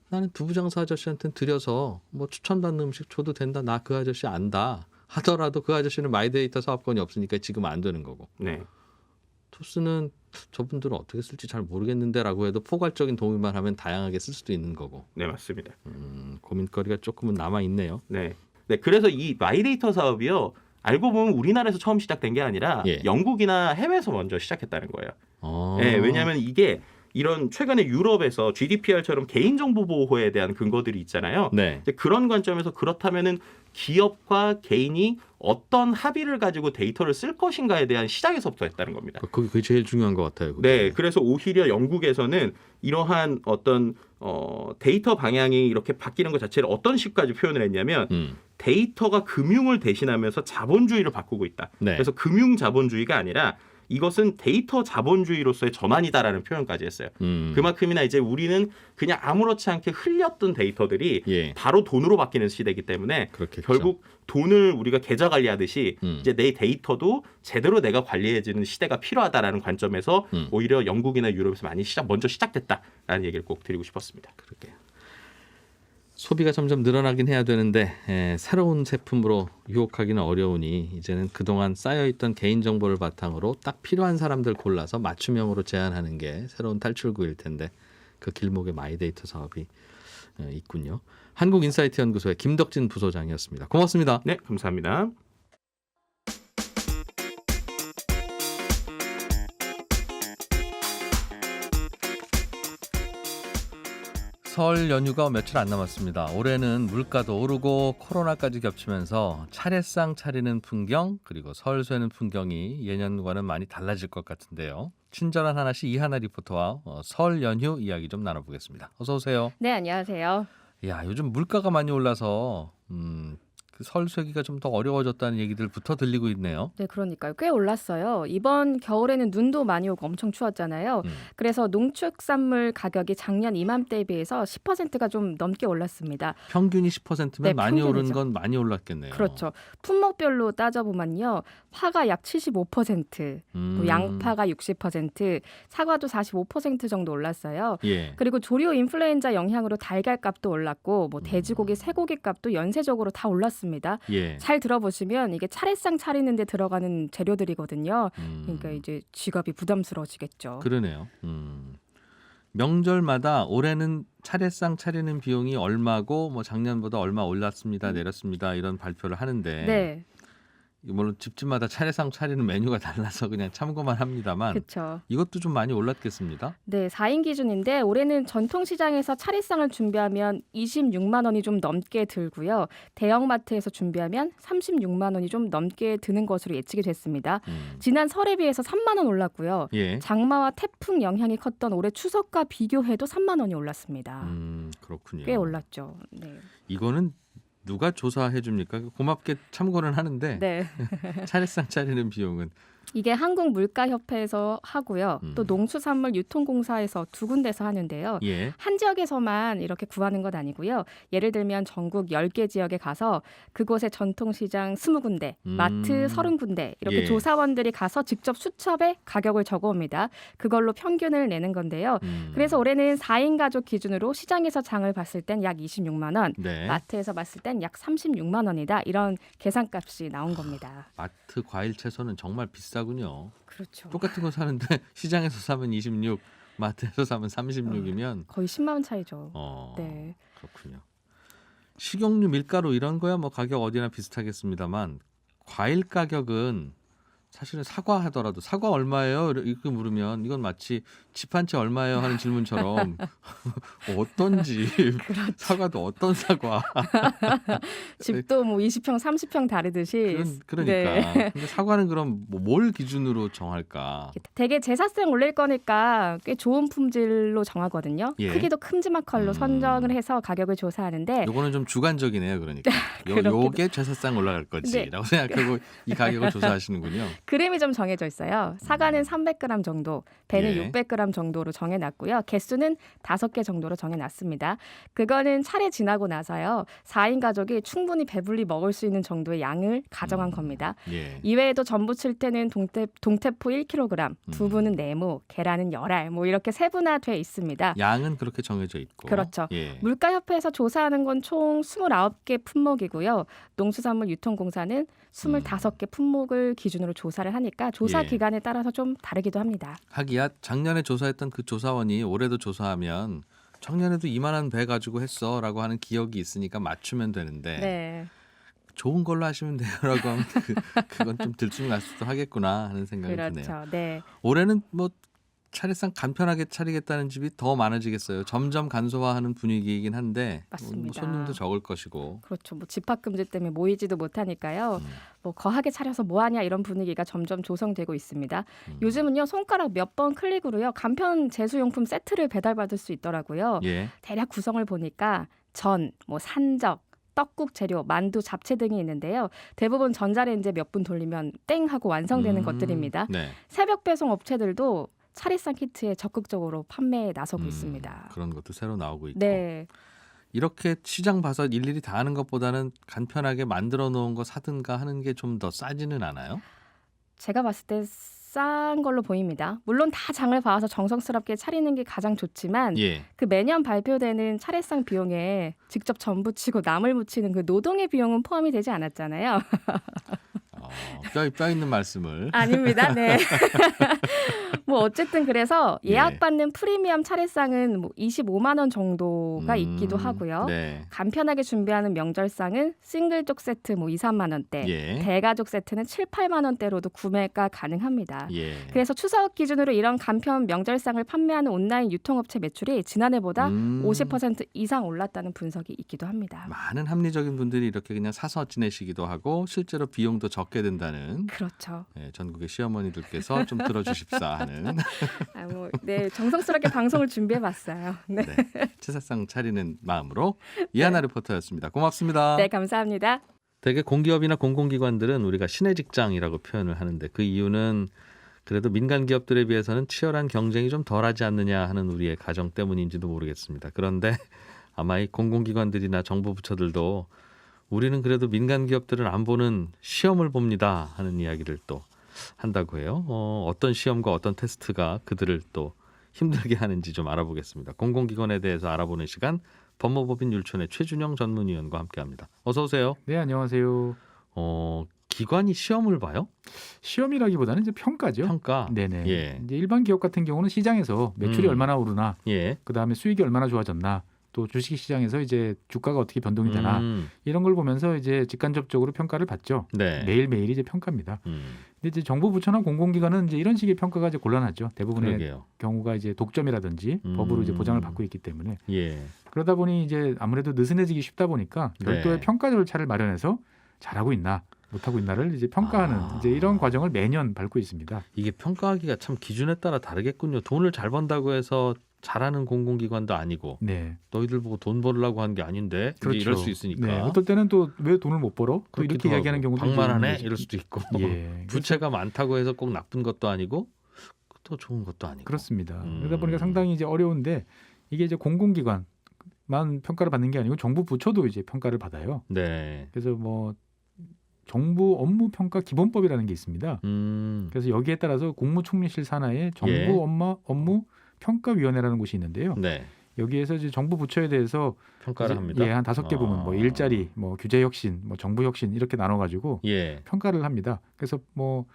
나는 두부장사 아저씨한테 드려서 뭐 추천받는 음식 줘도 된다. 나 그 아저씨 안다. 하더라도 그 아저씨는 마이데이터 사업권이 없으니까 지금 안 되는 거고. 네. 토스는 저분들은 어떻게 쓸지 잘 모르겠는데라고 해도 포괄적인 도움만 하면 다양하게 쓸 수도 있는 거고. 네, 맞습니다. 고민거리가 조금은 남아 있네요. 네. 네, 그래서 이 마이데이터 사업이요. 알고 보면 우리나라에서 처음 시작된 게 아니라 예. 영국이나 해외에서 먼저 시작했다는 거예요. 어. 네, 왜냐하면 이게 이런 최근에 유럽에서 GDPR처럼 개인정보 보호에 대한 근거들이 있잖아요. 네. 이제 그런 관점에서 그렇다면은 기업과 개인이 어떤 합의를 가지고 데이터를 쓸 것인가에 대한 시작에서부터 했다는 겁니다. 그게 제일 중요한 것 같아요. 그게. 네, 그래서 오히려 영국에서는 이러한 어떤 데이터 방향이 이렇게 바뀌는 것 자체를 어떤 식까지 표현을 했냐면 데이터가 금융을 대신하면서 자본주의를 바꾸고 있다. 네. 그래서 금융 자본주의가 아니라 이것은 데이터 자본주의로서의 전환이다라는 표현까지 했어요. 그만큼이나 이제 우리는 그냥 아무렇지 않게 흘렸던 데이터들이 예. 바로 돈으로 바뀌는 시대이기 때문에 그렇겠죠. 결국 돈을 우리가 계좌 관리하듯이 음. 이제 내 데이터도 제대로 내가 관리해지는 시대가 필요하다라는 관점에서 오히려 영국이나 유럽에서 많이 먼저 시작됐다라는 얘기를 꼭 드리고 싶었습니다. 그러게요. 소비가 점점 늘어나긴 해야 되는데 새로운 제품으로 유혹하기는 어려우니 이제는 그동안 쌓여있던 개인정보를 바탕으로 딱 필요한 사람들 골라서 맞춤형으로 제안하는 게 새로운 탈출구일 텐데 그 길목에 마이데이터 사업이 있군요. 한국인사이트 연구소의 김덕진 부소장이었습니다. 고맙습니다. 네, 감사합니다. 설 연휴가 며칠 안 남았습니다. 올해는 물가도 오르고 코로나까지 겹치면서 차례상 차리는 풍경 그리고 설 쇠는 풍경이 예년과는 많이 달라질 것 같은데요. 친절한 하나씩 이하나 리포터와 설 연휴 이야기 좀 나눠보겠습니다. 어서 오세요. 네, 안녕하세요. 야, 요즘 물가가 많이 올라서 그 설 쇠기가 좀 더 어려워졌다는 얘기들부터 들리고 있네요. 네, 그러니까요. 꽤 올랐어요. 이번 겨울에는 눈도 많이 오고 엄청 추웠잖아요. 그래서 농축산물 가격이 작년 이맘때에 비해서 10%가 좀 넘게 올랐습니다. 평균이 10%면 네, 많이 오른 평균이죠. 건 많이 올랐겠네요. 그렇죠. 품목별로 따져보면요. 파가 약 75%, 뭐 양파가 60%, 사과도 45% 정도 올랐어요. 예. 그리고 조류 인플루엔자 영향으로 달걀 값도 올랐고 뭐 돼지고기, 쇠고기 값도 연쇄적으로 다 올랐습니다. 예. 잘 들어보시면 이게 차례상 차리는 데 들어가는 재료들이거든요. 그러니까 이제 지갑이 부담스러워지겠죠. 그러네요. 명절마다 올해는 차례상 차리는 비용이 얼마고 뭐 작년보다 얼마 올랐습니다, 내렸습니다 이런 발표를 하는데 네, 물론 집집마다 차례상 차리는 메뉴가 달라서 그냥 참고만 합니다만 그렇죠. 이것도 좀 많이 올랐겠습니다. 네, 4인 기준인데 올해는 전통시장에서 차례상을 준비하면 26만 원이 좀 넘게 들고요. 대형마트에서 준비하면 36만 원이 좀 넘게 드는 것으로 예측이 됐습니다. 지난 설에 비해서 3만 원 올랐고요. 예. 장마와 태풍 영향이 컸던 올해 추석과 비교해도 3만 원이 올랐습니다. 그렇군요. 꽤 올랐죠. 네. 이거는 누가 조사해 줍니까? 고맙게 참고는 하는데 네. 차례상 차리는 비용은 이게 한국물가협회에서 하고요. 또 농수산물유통공사에서 두 군데서 하는데요. 예. 한 지역에서만 이렇게 구하는 건 아니고요. 예를 들면 전국 10개 지역에 가서 그곳의 전통시장 20군데, 마트 30군데 이렇게 예. 조사원들이 가서 직접 수첩에 가격을 적어옵니다. 그걸로 평균을 내는 건데요. 그래서 올해는 4인 가족 기준으로 시장에서 장을 봤을 땐 약 26만 원, 네. 마트에서 봤을 땐 약 36만 원이다. 이런 계산값이 나온 겁니다. 마트 과일 채소는 정말 비싸군요. 그렇죠. 똑같은 거 사는데 시장에서 사면 26, 마트에서 사면 36이면 거의 10만 원 차이죠. 어, 네. 그렇군요. 식용유, 밀가루 이런 거야 뭐 가격 어디나 비슷하겠습니다만 과일 가격은 사실은 사과 하더라도 사과 얼마예요? 이렇게 물으면 이건 마치 집 한 채 얼마예요? 하는 질문처럼 어떤 집, 사과도 어떤 사과. 집도 뭐 20평, 30평 다르듯이. 그러니까. 네. 근데 사과는 그럼 뭘 기준으로 정할까? 되게 제사성 올릴 거니까 꽤 좋은 품질로 정하거든요. 예. 크기도 큼지막컬로 선정을 해서 가격을 조사하는데 요거는 좀 주관적이네요. 그러니까 그렇기도- 요게 제사상 올라갈 거지라고 생각하고 이 가격을 조사하시는군요. 그램이 좀 정해져 있어요. 사과는 300g 정도, 배는 예. 600g 정도로 정해놨고요. 개수는 5개 정도로 정해놨습니다. 그거는 차례 지나고 나서요. 4인 가족이 충분히 배불리 먹을 수 있는 정도의 양을 가정한 겁니다. 예. 이외에도 전부 칠 때는 동태포 1kg, 두부는 네모, 계란은 열알 뭐 이렇게 세분화돼 있습니다. 양은 그렇게 정해져 있고. 그렇죠. 예. 물가협회에서 조사하는 건 총 29개 품목이고요. 농수산물유통공사는 25개 품목을 기준으로 조사를 하니까 조사 예. 기간에 따라서 좀 다르기도 합니다. 하기야 작년에 조사했던 그 조사원이 올해도 조사하면 작년에도 이만한 배 가지고 했어라고 하는 기억이 있으니까 맞추면 되는데 네. 좋은 걸로 하시면 돼요라고 하면 그건 좀 들쑥날쑥도 하겠구나 하는 생각이 드네요. 그렇죠. 네. 올해는 뭐 차례상 간편하게 차리겠다는 집이 더 많아지겠어요. 점점 간소화하는 분위기이긴 한데 맞습니다. 손님도 적을 것이고. 그렇죠. 뭐 집합금지 때문에 모이지도 못하니까요. 뭐 거하게 차려서 뭐하냐 이런 분위기가 점점 조성되고 있습니다. 요즘은요 손가락 몇 번 클릭으로요 간편 제수용품 세트를 배달받을 수 있더라고요. 예. 대략 구성을 보니까 전, 뭐 산적, 떡국 재료, 만두, 잡채 등이 있는데요. 대부분 전자레인지에 몇 분 돌리면 땡 하고 완성되는 것들입니다. 네. 새벽 배송 업체들도 차례상 키트에 적극적으로 판매에 나서고 있습니다. 그런 것도 새로 나오고 있고. 네, 이렇게 시장 봐서 일일이 다 하는 것보다는 간편하게 만들어 놓은 거 사든가 하는 게 좀 더 싸지는 않아요? 제가 봤을 때 싼 걸로 보입니다. 물론 다 장을 봐서 정성스럽게 차리는 게 가장 좋지만 예. 그 매년 발표되는 차례상 비용에 직접 전 부치고 나물 무치는 그 노동의 비용은 포함이 되지 않았잖아요. 뼈 있는 말씀을. 아닙니다. 네. 뭐 어쨌든 그래서 예약받는 프리미엄 차례상은 뭐 25만 원 정도가 있기도 하고요. 네. 간편하게 준비하는 명절상은 싱글족 세트 뭐 2, 3만 원대, 예. 대가족 세트는 7, 8만 원대로도 구매가 가능합니다. 예. 그래서 추석 기준으로 이런 간편 명절상을 판매하는 온라인 유통업체 매출이 지난해보다 50% 이상 올랐다는 분석이 있기도 합니다. 많은 합리적인 분들이 이렇게 그냥 사서 지내시기도 하고 실제로 비용도 적게 든다는 그렇죠. 전국의 시어머니들께서 좀 들어주십사 하는 네, 정성스럽게 방송을 준비해봤어요. 네. 네, 제사상 차리는 마음으로 이하나 리포터였습니다. 고맙습니다. 네, 감사합니다. 대개 공기업이나 공공기관들은 우리가 신의 직장이라고 표현을 하는데 그 이유는 그래도 민간 기업들에 비해서는 치열한 경쟁이 좀 덜하지 않느냐 하는 우리의 가정 때문인지도 모르겠습니다. 그런데 아마 이 공공기관들이나 정부 부처들도 우리는 그래도 민간 기업들은 안 보는 시험을 봅니다 하는 이야기를 또 한다고 해요. 어떤 시험과 어떤 테스트가 그들을 또 힘들게 하는지 좀 알아보겠습니다. 공공기관에 대해서 알아보는 시간 법무법인 율촌의 최준영 전문위원과 함께합니다. 어서 오세요. 네, 안녕하세요. 기관이 시험을 봐요? 시험이라기보다는 이제 평가죠. 평가. 네네. 예. 이제 일반 기업 같은 경우는 시장에서 매출이 얼마나 오르나, 예. 그 다음에 수익이 얼마나 좋아졌나, 또 주식 시장에서 이제 주가가 어떻게 변동이 되나 이런 걸 보면서 이제 직간접적으로 평가를 받죠. 네. 매일 매일이 이제 평가입니다. 근데 이제 정부 부처나 공공기관은 이제 이런 식의 평가가 이제 곤란하죠. 대부분의 그러게요. 경우가 이제 독점이라든지 법으로 이제 보장을 받고 있기 때문에 예. 그러다 보니 이제 아무래도 느슨해지기 쉽다 보니까 별도의 네. 평가 절차를 마련해서 잘하고 있나 못하고 있나를 이제 평가하는 이제 이런 과정을 매년 밟고 있습니다. 이게 평가하기가 참 기준에 따라 다르겠군요. 돈을 잘 번다고 해서 잘하는 공공기관도 아니고 네. 너희들 보고 돈 벌으려고 한 게 아닌데 이제 그렇죠. 이럴 수 있으니까. 네. 어떨 때는 또 왜 돈을 못 벌어? 또 이렇게 그렇기도 이야기하는 하고, 경우도 방만하네 있는 이럴 거죠. 수도 있고. 예. 부채가 많다고 해서 꼭 나쁜 것도 아니고 또 좋은 것도 아니고. 그렇습니다. 음. 그러다 보니까 상당히 이제 어려운데 이게 이제 공공기관만 평가를 받는 게 아니고 정부 부처도 이제 평가를 받아요. 네. 그래서 뭐 정부 업무 평가 기본법이라는 게 있습니다. 그래서 여기에 따라서 국무총리실 산하에 정부 예. 업무 평가위원회라는 곳이 있는데요. 네. 여기에서 이제 정부 부처에 대해서 평가를 이제 합니다. 예, 한 5개 부문, 뭐 일자리, 뭐 규제 혁신, 뭐 정부 혁신 이렇게 나눠가지고 예. 평가를 합니다. 그래서 뭐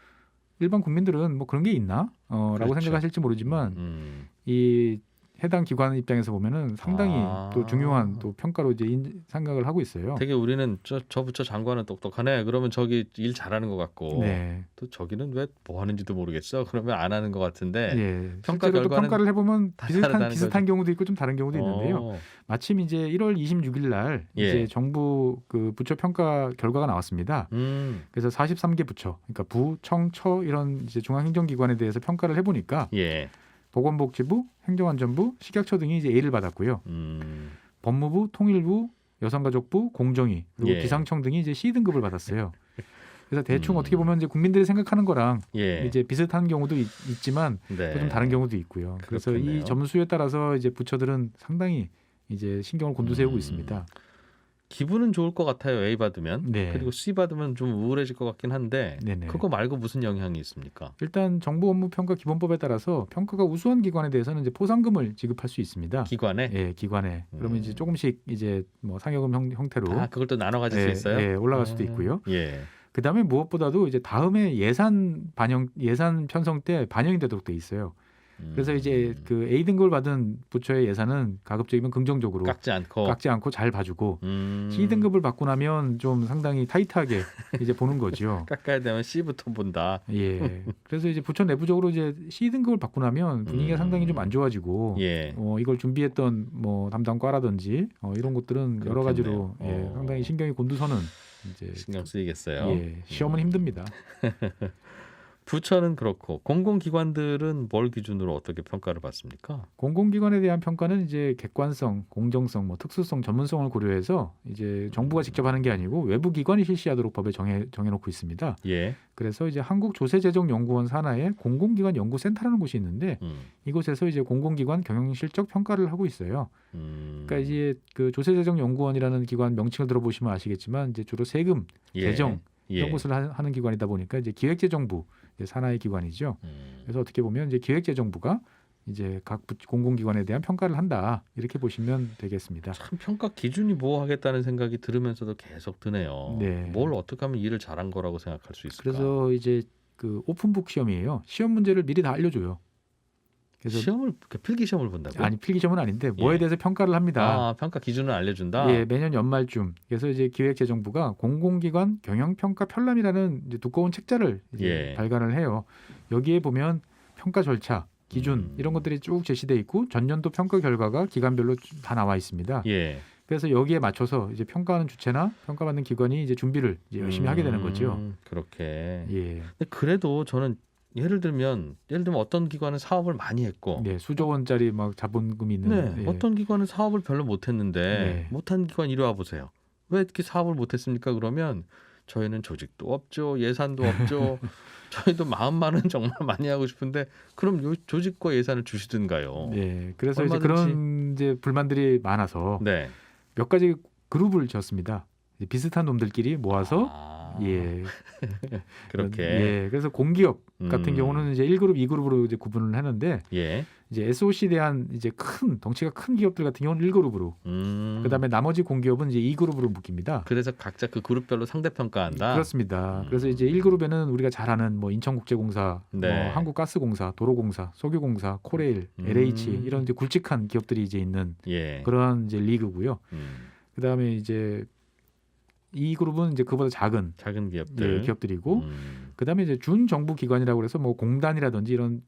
일반 국민들은 뭐 그런 게 있나? 라고 그렇죠. 생각하실지 모르지만 이 해당 기관 입장에서 보면은 상당히 또 중요한 또 평가로 이제 생각을 하고 있어요. 되게 우리는 저 부처 장관은 똑똑하네. 그러면 저기 일 잘하는 것 같고 네. 또 저기는 왜 뭐 하는지도 모르겠어. 그러면 안 하는 것 같은데. 예. 평가 실제로 또 결과는 평가를 해보면 다 다르다는 비슷한 거죠. 경우도 있고 좀 다른 경우도 있는데요. 어. 마침 이제 1월 26일 날 예. 이제 정부 그 부처 평가 결과가 나왔습니다. 그래서 43개 부처, 그러니까 부, 청, 처 이런 이제 중앙행정기관에 대해서 평가를 해보니까 예. 보건복지부, 행정안전부, 식약처 등이 이제 A를 받았고요. 법무부, 통일부, 여성가족부, 공정위 그리고 예. 기상청 등이 이제 C 등급을 받았어요. 그래서 대충 어떻게 보면 이제 국민들이 생각하는 거랑 예. 이제 비슷한 경우도 있지만 네. 또 좀 다른 경우도 있고요. 그래서 그렇겠네요. 이 점수에 따라서 이제 부처들은 상당히 이제 신경을 곤두세우고 음. 있습니다. 기분은 좋을 것 같아요. A 받으면. 네. 그리고 C 받으면 좀 우울해질 것 같긴 한데 네네. 그거 말고 무슨 영향이 있습니까? 일단 정부 업무 평가 기본법에 따라서 평가가 우수한 기관에 대해서는 이제 포상금을 지급할 수 있습니다. 기관에? 예, 기관에. 그러면 이제 조금씩 이제 뭐 상여금 형태로 아, 그걸 또 나눠 가질 수 예, 있어요? 예, 올라갈 수도 있고요. 예. 그다음에 무엇보다도 이제 다음에 예산 편성 때 반영이 되도록 돼 있어요. 그래서 이제 그 A 등급을 받은 부처의 예산은 가급적이면 긍정적으로 깎지 않고 잘 봐주고 C 등급을 받고 나면 좀 상당히 타이트하게 이제 보는 거죠. 깎아야 되면 C부터 본다. 예. 그래서 이제 부처 내부적으로 이제 C 등급을 받고 나면 분위기가 상당히 좀 안 좋아지고 예. 이걸 준비했던 뭐 담당 과라든지 이런 것들은 여러 가지로 그렇겠네요. 예, 상당히 신경이 곤두서는 이제 신경 쓰이겠어요. 예, 시험은 힘듭니다. 부처는 그렇고 공공기관들은 뭘 기준으로 어떻게 평가를 받습니까? 공공기관에 대한 평가는 이제 객관성, 공정성, 뭐 특수성, 전문성을 고려해서 이제 정부가 직접 하는 게 아니고 외부 기관이 실시하도록 법에 정해놓고 있습니다. 예. 그래서 이제 한국조세재정연구원 산하에 공공기관 연구센터라는 곳이 있는데 이곳에서 이제 공공기관 경영실적 평가를 하고 있어요. 그러니까 이제 그 조세재정연구원이라는 기관 명칭을 들어보시면 아시겠지만 이제 주로 세금, 재정 이런 것을 하는 기관이다 보니까 이제 기획재정부 산하의 기관이죠. 그래서 어떻게 보면 이제 기획재정부가 이제 각 공공기관에 대한 평가를 한다 이렇게 보시면 되겠습니다. 참 평가 기준이 뭐 하겠다는 생각이 들으면서도 계속 드네요. 네. 뭘 어떻게 하면 일을 잘한 거라고 생각할 수 있을까? 그래서 이제 그 오픈북 시험이에요. 시험 문제를 미리 다 알려줘요. 그래서 시험을 필기 시험을 본다고요? 아니 필기 시험은 아닌데 뭐에 예. 대해서 평가를 합니다. 아, 평가 기준을 알려준다. 예, 매년 연말쯤. 그래서 이제 기획재정부가 공공기관 경영평가 편람이라는 이제 두꺼운 책자를 이제 예. 발간을 해요. 여기에 보면 평가 절차, 기준 이런 것들이 쭉 제시돼 있고 전년도 평가 결과가 기관별로 다 나와 있습니다. 예. 그래서 여기에 맞춰서 이제 평가하는 주체나 평가받는 기관이 이제 준비를 이제 열심히 하게 되는 거죠. 그렇게. 예, 근데 그래도 저는 예를 들면 어떤 기관은 사업을 많이 했고, 네, 수조 원짜리 막 자본금이 있는. 네, 예. 어떤 기관은 사업을 별로 못했는데 네. 못한 기관 이리 와 보세요. 왜 이렇게 사업을 못했습니까? 그러면 저희는 조직도 없죠, 예산도 없죠. 저희도 마음만은 정말 많이 하고 싶은데 그럼 요 조직과 예산을 주시든가요. 네, 그래서 이제 얼마든지. 그런 이제 불만들이 많아서 네. 몇 가지 그룹을 지었습니다. 이제 비슷한 놈들끼리 모아서 아, 예, 그렇게. 예, 그래서 공기업 같은 음. 경우는 이제 1그룹, 2그룹으로 이제 구분을 하는데 예. 이제 SOC에 대한 이제 덩치가 큰 기업들 같은 경우는 1그룹으로, 그다음에 나머지 공기업은 이제 2그룹으로 묶입니다. 그래서 각자 그 그룹별로 상대 평가한다. 그렇습니다. 그래서 이제 1그룹에는 우리가 잘 아는 뭐 인천국제공사, 네. 뭐 한국가스공사, 도로공사, 석유공사, 코레일, LH 이런 이제 굵직한 기업들이 이제 있는 예. 그런 이제 리그고요. 그다음에 이제 2그룹은 이제 그보다 작은 기업들. 예, 기업들이고 그다음에 이제 준정부 기관이라고 해서 뭐 공단이라든지 이런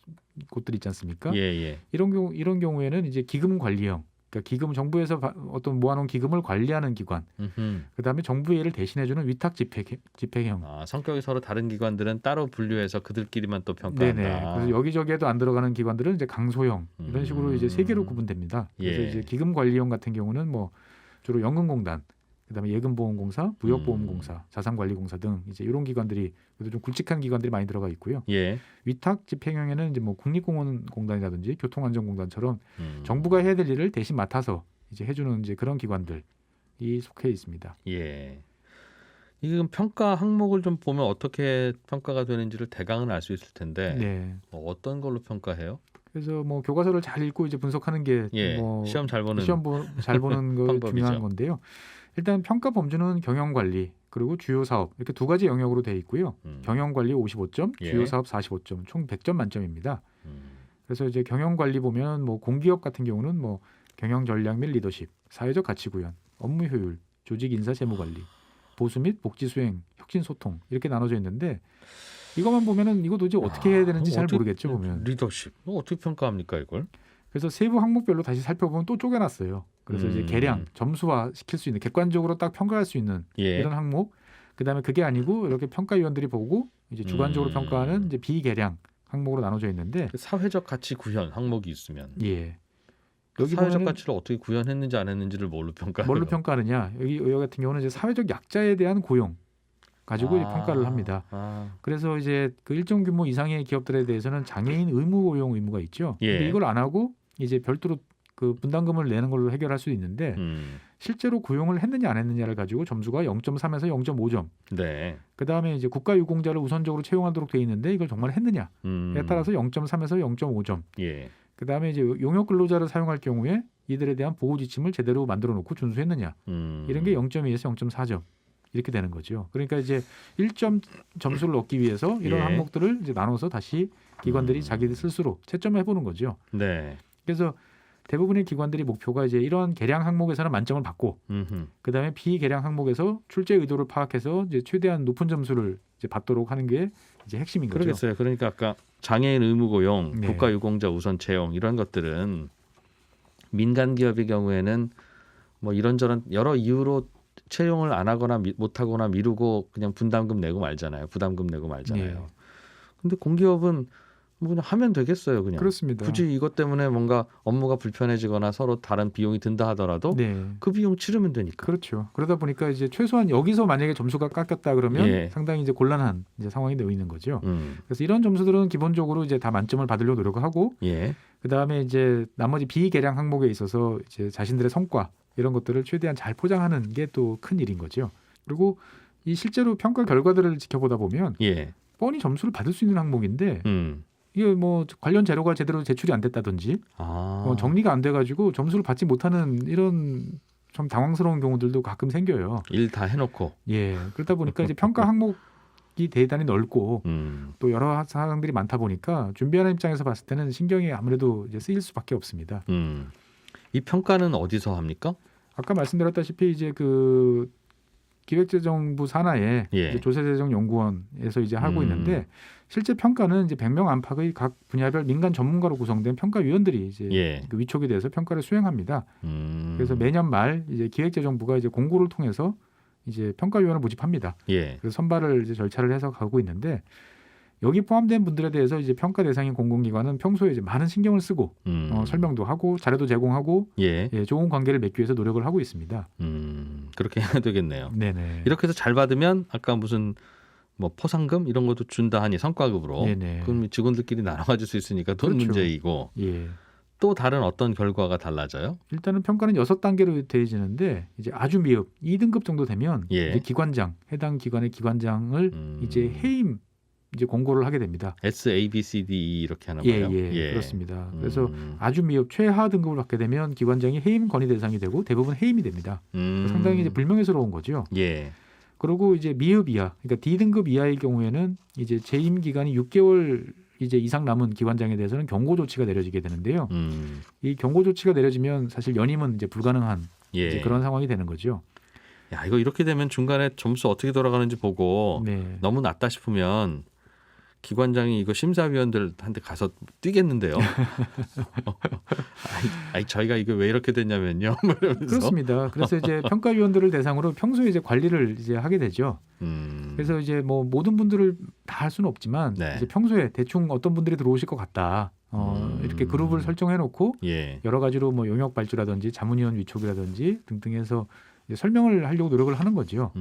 곳들 있지 않습니까? 예, 예. 이런 경우에는 이제 기금 관리형 그러니까 기금 정부에서 어떤 모아놓은 기금을 관리하는 기관, 그다음에 정부의 일을 대신해주는 위탁 집행형. 성격이 서로 다른 기관들은 따로 분류해서 그들끼리만 또 평가한다. 네네. 그래서 여기저기에도 안 들어가는 기관들은 이제 강소형 이런 식으로 이제 세 개로 구분됩니다. 그래서 예. 이제 기금관리형 같은 경우는 뭐 주로 연금공단, 그다음에 예금보험공사, 부역보험공사, 자산관리공사 등 이제 이런 기관들이 그래도 좀 굵직한 기관들이 많이 들어가 있고요. 예. 위탁 집행형에는 이제 뭐 국립공원공단이라든지 교통안전공단처럼 음. 정부가 해야 될 일을 대신 맡아서 이제 해주는 이제 그런 기관들이 속해 있습니다. 예. 이게 그럼 평가 항목을 좀 보면 어떻게 평가가 되는지를 대강은 알 수 있을 텐데 네. 어떤 걸로 평가해요? 그래서 뭐 교과서를 잘 읽고 이제 분석하는 게 예. 뭐 시험 잘 보는 잘 보는 거 방법이죠. 중요한 건데요. 일단 평가 범주는 경영관리 그리고 주요 사업 이렇게 두 가지 영역으로 되어 있고요. 경영관리 55점, 예. 주요 사업 45점, 총 100점 만점입니다. 음. 그래서 이제 경영관리 보면 뭐 공기업 같은 경우는 뭐 경영 전략 및 리더십, 사회적 가치 구현, 업무 효율, 조직 인사 재무 관리, 보수 및 복지 수행, 혁신 소통 이렇게 나눠져 있는데 이것만 보면은 이거 도대체 어떻게 해야 되는지 잘 어떻게- 모르겠죠 보면. 리더십 어떻게 평가합니까 이걸? 그래서 세부 항목별로 다시 살펴보면 또 쪼개놨어요. 그래서 이제 계량, 점수화 시킬 수 있는 객관적으로 딱 평가할 수 있는 예. 이런 항목. 그다음에 그게 아니고 이렇게 평가위원들이 보고 이제 주관적으로 평가하는 이제 비계량 항목으로 나눠져 있는데 그 사회적 가치 구현 항목이 있으면 예. 그 여기 사회적 보면은 가치를 어떻게 구현했는지 안 했는지를 뭘로 평가해요? 뭘로 평가하느냐? 여기 같은 경우는 이제 사회적 약자에 대한 고용 가지고 이제 평가를 합니다. 그래서 이제 그 일정 규모 이상의 기업들에 대해서는 장애인 의무 고용 의무가 있죠. 예. 근데 이걸 안 하고 이제 별도로 그 분담금을 내는 걸로 해결할 수 있는데 실제로 고용을 했느냐 안 했느냐를 가지고 점수가 0.3에서 0.5점. 네. 그다음에 이제 국가 유공자를 우선적으로 채용하도록 돼 있는데 이걸 정말 했느냐에 따라서 0.3에서 0.5점. 예. 그다음에 이제 용역 근로자를 사용할 경우에 이들에 대한 보호 지침을 제대로 만들어 놓고 준수했느냐. 이런 게 0.2에서 0.4점. 이렇게 되는 거죠. 그러니까 이제 1점 점수를 얻기 위해서 이런 예. 항목들을 이제 나눠서 다시 기관들이 자기들 스스로 채점을 해보는 거죠. 네. 그래서 대부분의 기관들이 목표가 이제 이러한 계량 항목에서는 만점을 받고 그다음에 비계량 항목에서 출제 의도를 파악해서 이제 최대한 높은 점수를 이제 받도록 하는 게 이제 핵심인 거죠. 그러겠어요. 그러니까 아까 장애인 의무 고용, 네. 국가 유공자 우선 채용 이런 것들은 민간 기업의 경우에는 뭐 이런저런 여러 이유로 채용을 안 하거나 못 하거나 미루고 그냥 분담금 내고 말잖아요. 부담금 내고 말잖아요. 네. 근데 공기업은 뭐 그냥 하면 되겠어요. 그냥 그렇습니다. 굳이 이것 때문에 뭔가 업무가 불편해지거나 서로 다른 비용이 든다 하더라도 네. 그 비용 치르면 되니까. 그렇죠. 그러다 보니까 이제 최소한 여기서 만약에 점수가 깎였다 그러면 예. 상당히 이제 곤란한 이제 상황이 되어 있는 거죠. 그래서 이런 점수들은 기본적으로 이제 다 만점을 받으려고 노력을 하고 예. 그다음에 이제 나머지 비계량 항목에 있어서 이제 자신들의 성과 이런 것들을 최대한 잘 포장하는 게 또 큰 일인 거죠. 그리고 이 실제로 평가 결과들을 지켜보다 보면 예. 뻔히 점수를 받을 수 있는 항목인데 음. 이게 뭐 관련 자료가 제대로 제출이 안 됐다든지 정리가 안 돼가지고 점수를 받지 못하는 이런 좀 당황스러운 경우들도 가끔 생겨요. 일 다 해놓고. 예, 그러다 보니까 이제 평가 항목이 대단히 넓고 음. 또 여러 사항들이 많다 보니까 준비하는 입장에서 봤을 때는 신경이 아무래도 이제 쓰일 수밖에 없습니다. 이 평가는 어디서 합니까? 아까 말씀드렸다시피 이제 그 기획재정부 산하에 예. 이제 조세재정연구원에서 이제 하고 있는데 실제 평가는 이제 100명 안팎의 각 분야별 민간 전문가로 구성된 평가위원들이 이제 예. 그 위촉이 돼서 평가를 수행합니다. 그래서 매년 말 이제 기획재정부가 이제 공고를 통해서 이제 평가위원을 모집합니다. 예. 그래서 선발을 이제 절차를 해서 가고 있는데 여기 포함된 분들에 대해서 이제 평가 대상인 공공기관은 평소에 이제 많은 신경을 쓰고 설명도 하고 자료도 제공하고 예. 예, 좋은 관계를 맺기 위해서 노력을 하고 있습니다. 그렇게 해야 되겠네요. 네네. 이렇게 해서 잘 받으면 아까 무슨 뭐 포상금 이런 것도 준다 하니 성과급으로 네네. 그럼 직원들끼리 나눠 가질 수 있으니까 돈 그렇죠. 문제이고 예. 또 다른 어떤 결과가 달라져요? 일단은 평가는 6단계로 되어지는데 이제 아주 미흡 2등급 정도 되면 예. 이제 기관장 해당 기관의 기관장을 이제 해임 이제 공고를 하게 됩니다. S, A, B, C, D, E 이렇게 하는 예, 거예요? 예, 그렇습니다. 그래서 아주 미흡 최하 등급을 받게 되면 기관장이 해임 건의 대상이 되고 대부분 해임이 됩니다. 상당히 이제 불명예스러운 거죠. 예. 그리고 이제 미흡 이하, 그러니까 D등급 이하의 경우에는 이제 재임 기간이 6개월 이제 이상 남은 기관장에 대해서는 경고 조치가 내려지게 되는데요. 이 경고 조치가 내려지면 사실 연임은 이제 불가능한 예. 이제 그런 상황이 되는 거죠. 야, 이거 이렇게 되면 중간에 점수 어떻게 돌아가는지 보고 네. 너무 낮다 싶으면 기관장이 이거 심사위원들한테 가서 뛰겠는데요. 아이 저희가 이거 왜 이렇게 됐냐면요. 뭐 이러면서. 그렇습니다. 그래서 이제 평가위원들을 대상으로 평소에 이제 관리를 이제 하게 되죠. 그래서 이제 뭐 모든 분들을 다 할 수는 없지만 네. 이제 평소에 대충 어떤 분들이 들어오실 것 같다. 이렇게 그룹을 설정해놓고 예. 여러 가지로 뭐 용역 발주라든지 자문위원 위촉이라든지 등등해서 이제 설명을 하려고 노력을 하는 거죠.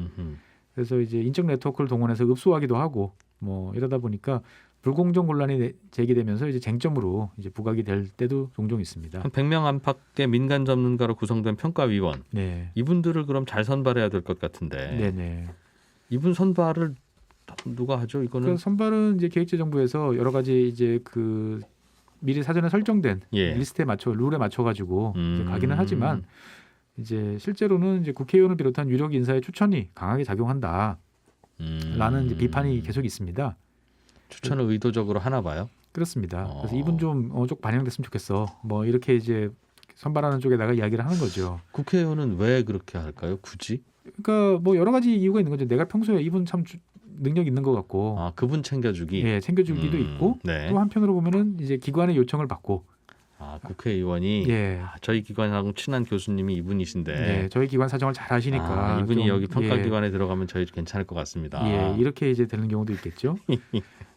그래서 이제 인적 네트워크를 동원해서 읍소하기도 하고 뭐 이러다 보니까 불공정 논란이 제기되면서 이제 쟁점으로 이제 부각이 될 때도 종종 있습니다. 한 100명 안팎의 민간 전문가로 구성된 평가위원. 네, 이분들을 그럼 잘 선발해야 될 것 같은데. 네네. 이분 선발을 누가 하죠? 이거는 그 선발은 이제 기획재정부에서 여러 가지 이제 그 미리 사전에 설정된 예. 리스트에 맞춰 룰에 맞춰 가지고 가기는 하지만 이제 실제로는 이제 국회의원을 비롯한 유력 인사의 추천이 강하게 작용한다라는 이제 비판이 계속 있습니다. 추천을 의도적으로 하나 봐요. 그렇습니다. 그래서 이분 좀 반영됐으면 좋겠어. 뭐 이렇게 이제 선발하는 쪽에다가 이야기를 하는 거죠. 국회의원은 왜 그렇게 할까요? 굳이? 그러니까 뭐 여러 가지 이유가 있는 거죠. 내가 평소에 이분 참 능력 있는 것 같고, 아 그분 챙겨주기. 예, 챙겨주기도 있고, 네. 또 한편으로 보면은 이제 기관의 요청을 받고, 아 국회의원이 예, 아, 저희 기관하고 친한 교수님이 이분이신데 네, 저희 기관 사정을 잘 아시니까 아, 이분이 좀, 여기 평가기관에 들어가면 저희 괜찮을 것 같습니다. 예, 이렇게 이제 되는 경우도 있겠죠.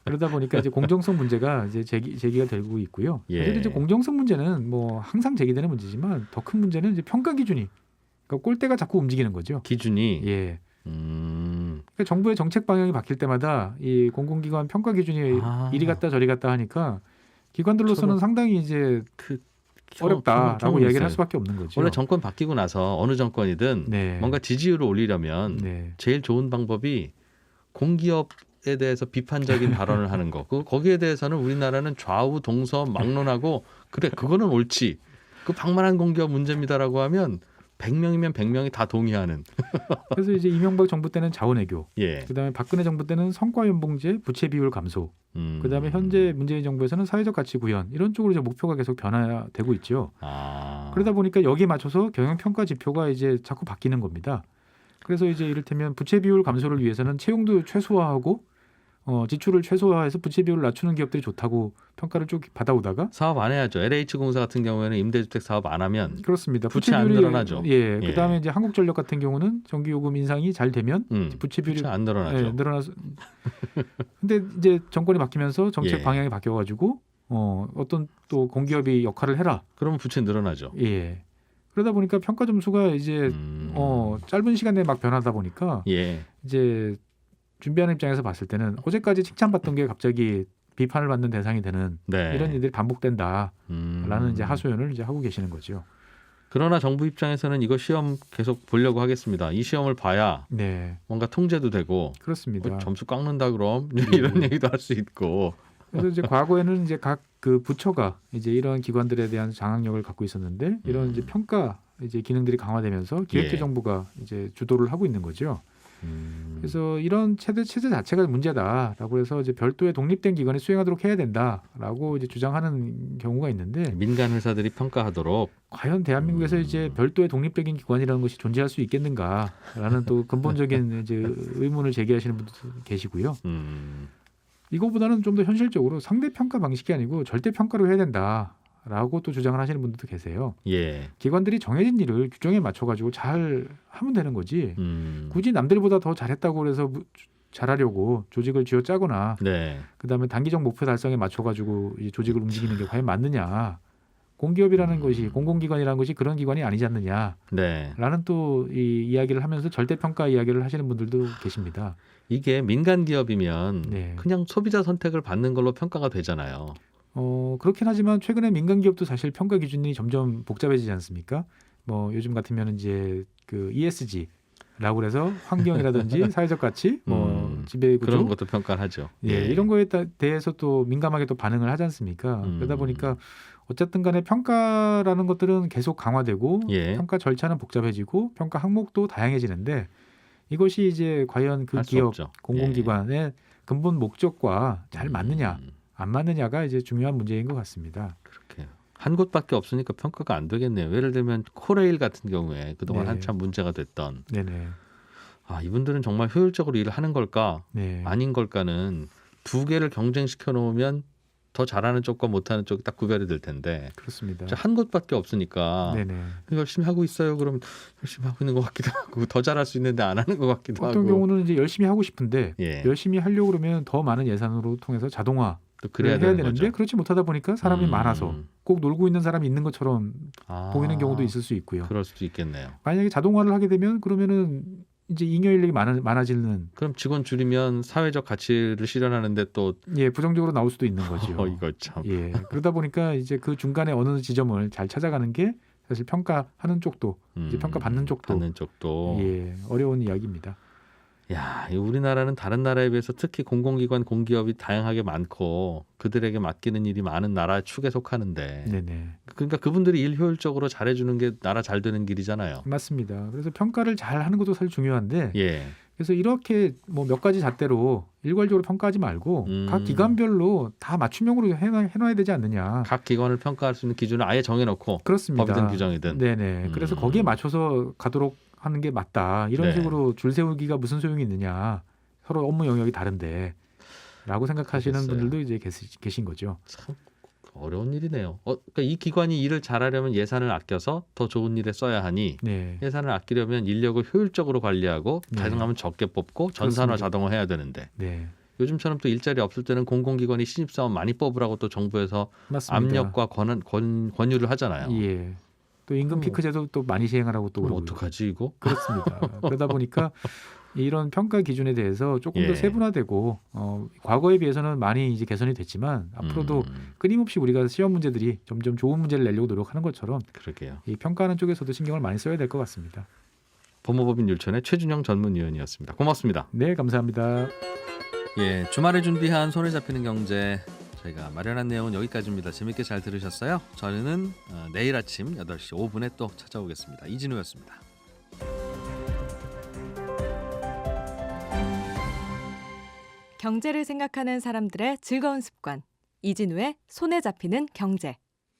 그러다 보니까 이제 공정성 문제가 이제 제기가 되고 있고요. 예. 사실 이제 공정성 문제는 뭐 항상 제기되는 문제지만 더 큰 문제는 이제 평가 기준이 그러니까 꼴대가 자꾸 움직이는 거죠. 기준이 예. 그러니까 정부의 정책 방향이 바뀔 때마다 이 공공기관 평가 기준이 이리 갔다 저리 갔다 하니까 기관들로서는 상당히 이제 어렵다라고 경험이 이야기를 있어요. 할 수밖에 없는 거죠. 원래 정권 바뀌고 나서 어느 정권이든 네. 뭔가 지지율을 올리려면 네. 제일 좋은 방법이 공기업에 대해서 비판적인 발언을 하는 거. 거기에 대해서는 우리나라는 좌우 동서 막론하고 그래 그거는 옳지. 그 방만한 공기업 문제입니다라고 하면 100명이면 100명이 다 동의하는. 그래서 이제 이명박 정부 때는 자원외교, 예. 그다음에 박근혜 정부 때는 성과연봉제, 부채 비율 감소, 그다음에 현재 문재인 정부에서는 사회적 가치 구현 이런 쪽으로 이제 목표가 계속 변화되고 있죠. 그러다 보니까 여기에 맞춰서 경영평가 지표가 이제 자꾸 바뀌는 겁니다. 그래서 이제 이를테면 부채 비율 감소를 위해서는 채용도 최소화하고 지출을 최소화해서 부채 비율을 낮추는 기업들이 좋다고 평가를 쭉 받아오다가 사업 안 해야죠. LH공사 같은 경우에는 임대주택 사업 안 하면 그렇습니다. 부채 안 늘어나죠. 예, 그다음에 이제 한국전력 같은 경우는 전기요금 인상이 잘 되면 부채 비율이 부채 안 늘어나죠. 예, 늘어나서 근데 이제 정권이 바뀌면서 정책 예. 방향이 바뀌어가지고 어떤 또 공기업이 역할을 해라. 그러면 부채 늘어나죠. 예. 그러다 보니까 평가 점수가 이제 짧은 시간 내에 막 변하다 보니까 예. 이제 준비하는 입장에서 봤을 때는 어제까지 칭찬받던 게 갑자기 비판을 받는 대상이 되는 네. 이런 일들이 반복된다라는 이제 하소연을 이제 하고 계시는 거죠. 그러나 정부 입장에서는 이거 시험 계속 보려고 하겠습니다. 이 시험을 봐야 네, 뭔가 통제도 되고 그렇습니다. 점수 깎는다 그럼 이런 얘기도 할 수 있고. 그래서 이제 과거에는 이제 각 그 부처가 이제 이런 기관들에 대한 장악력을 갖고 있었는데 이런 이제 평가 이제 기능들이 강화되면서 기획재정부가 이제 주도를 하고 있는 거죠. 그래서 이런 체제 자체가 문제다라고 해서 이제 별도의 독립된 기관이 수행하도록 해야 된다라고 이제 주장하는 경우가 있는데 민간 회사들이 평가하도록 과연 대한민국에서 이제 별도의 독립적인 기관이라는 것이 존재할 수 있겠는가라는 또 근본적인 이제 의문을 제기하시는 분들도 계시고요. 이거보다는 좀 더 현실적으로 상대 평가 방식이 아니고 절대 평가로 해야 된다라고 또 주장을 하시는 분들도 계세요. 예. 기관들이 정해진 일을 규정에 맞춰가지고 잘 하면 되는 거지. 굳이 남들보다 더 잘했다고 그래서 잘하려고 조직을 쥐어짜거나 네. 그다음에 단기적 목표 달성에 맞춰가지고 이 조직을 움직이는 게 과연 맞느냐. 공기업이라는 것이 공공기관이라는 것이 그런 기관이 아니지 않느냐라는 네. 또 이 이야기를 하면서 절대평가 이야기를 하시는 분들도 계십니다. 이게 민간 기업이면 네. 그냥 소비자 선택을 받는 걸로 평가가 되잖아요. 그렇긴 하지만 최근에 민간 기업도 사실 평가 기준이 점점 복잡해지지 않습니까? 뭐 요즘 같으면 이제 그 ESG라고 그래서 환경이라든지 사회적 가치, 뭐 지배 구조 그런 것도 평가를 하죠. 예, 이런 거에 대해서 또 민감하게 또 반응을 하지 않습니까? 그러다 보니까 어쨌든 간에 평가라는 것들은 계속 강화되고 예. 평가 절차는 복잡해지고 평가 항목도 다양해지는데 이것이 이제 과연 그 할 수 기업 없죠. 공공기관의 근본 목적과 잘 맞느냐 안 맞느냐가 이제 중요한 문제인 것 같습니다. 그렇게 한 곳밖에 없으니까 평가가 안 되겠네요. 예를 들면 코레일 같은 경우에 그동안 네. 한참 문제가 됐던 네네. 이분들은 정말 효율적으로 일을 하는 걸까 네. 아닌 걸까는 두 개를 경쟁시켜 놓으면 더 잘하는 쪽과 못하는 쪽이 딱 구별이 될 텐데 그렇습니다. 한 곳밖에 없으니까 네네. 열심히 하고 있어요. 그러면 열심히 하고 있는 것 같기도 하고 더 잘할 수 있는데 안 하는 것 같기도 어떤 하고. 경우는 이제 열심히 하고 싶은데 예. 열심히 하려고 그러면 더 많은 예산으로 통해서 자동화 또 그래야 해야 되는 되는데 거죠. 그렇지 못하다 보니까 사람이 많아서 꼭 놀고 있는 사람이 있는 것처럼 보이는 경우도 있을 수 있고요. 그럴 수도 있겠네요. 만약에 자동화를 하게 되면 그러면은 이제 잉여 인력이 많아지는 그럼 직원 줄이면 사회적 가치를 실현하는데 또 예 부정적으로 나올 수도 있는 거죠. 이거 참. 예 그러다 보니까 이제 그 중간에 어느 지점을 잘 찾아가는 게 사실 평가하는 쪽도 이제 평가받는 쪽도 받는 쪽도. 예 어려운 이야기입니다. 야, 이 우리나라는 다른 나라에 비해서 특히 공공기관, 공기업이 다양하게 많고 그들에게 맡기는 일이 많은 나라 축에 속하는데 네네 그러니까 그분들이 일 효율적으로 잘해주는 게 나라 잘 되는 길이잖아요. 맞습니다. 그래서 평가를 잘 하는 것도 사실 중요한데 예. 그래서 이렇게 뭐 몇 가지 잣대로 일괄적으로 평가하지 말고 각 기관별로 다 맞춤형으로 해놔야 되지 않느냐. 각 기관을 평가할 수 있는 기준을 아예 정해놓고 그렇습니다. 법이든 규정이든. 네네. 그래서 거기에 맞춰서 가도록 하는 게 맞다. 이런 네. 식으로 줄 세우기가 무슨 소용이 있느냐. 서로 업무 영역이 다른데. 라고 생각하시는 알겠어요. 분들도 이제 계신 거죠. 참 어려운 일이네요. 그러니까 이 기관이 일을 잘하려면 예산을 아껴서 더 좋은 일에 써야 하니 네. 예산을 아끼려면 인력을 효율적으로 관리하고 네. 가능하면 적게 뽑고 전산화 그렇습니다. 자동화해야 되는데 네. 요즘처럼 또 일자리 없을 때는 공공기관이 신입사원 많이 뽑으라고 또 정부에서 맞습니다. 압력과 권유를 하잖아요. 예. 또 임금 피크 제도 또 많이 시행하라고 또 그럼 그러고요. 어떡하지 이거? 그렇습니다. 그러다 보니까 이런 평가 기준에 대해서 조금 예. 더 세분화되고 과거에 비해서는 많이 이제 개선이 됐지만 앞으로도 끊임없이 우리가 시험 문제들이 점점 좋은 문제를 내려고 노력하는 것처럼 그러게요. 이 평가하는 쪽에서도 신경을 많이 써야 될 것 같습니다. 법무법인 율촌의 최준영 전문위원이었습니다. 고맙습니다. 네, 감사합니다. 예, 주말에 준비한 손에 잡히는 경제 저희가 마련한 내용은 여기까지입니다. 재밌게 잘 들으셨어요? 저는 내일 아침 8시 5분에 또 찾아오겠습니다. 이진우였습니다. 경제를 생각하는 사람들의 즐거운 습관. 이진우의 손에 잡히는 경제.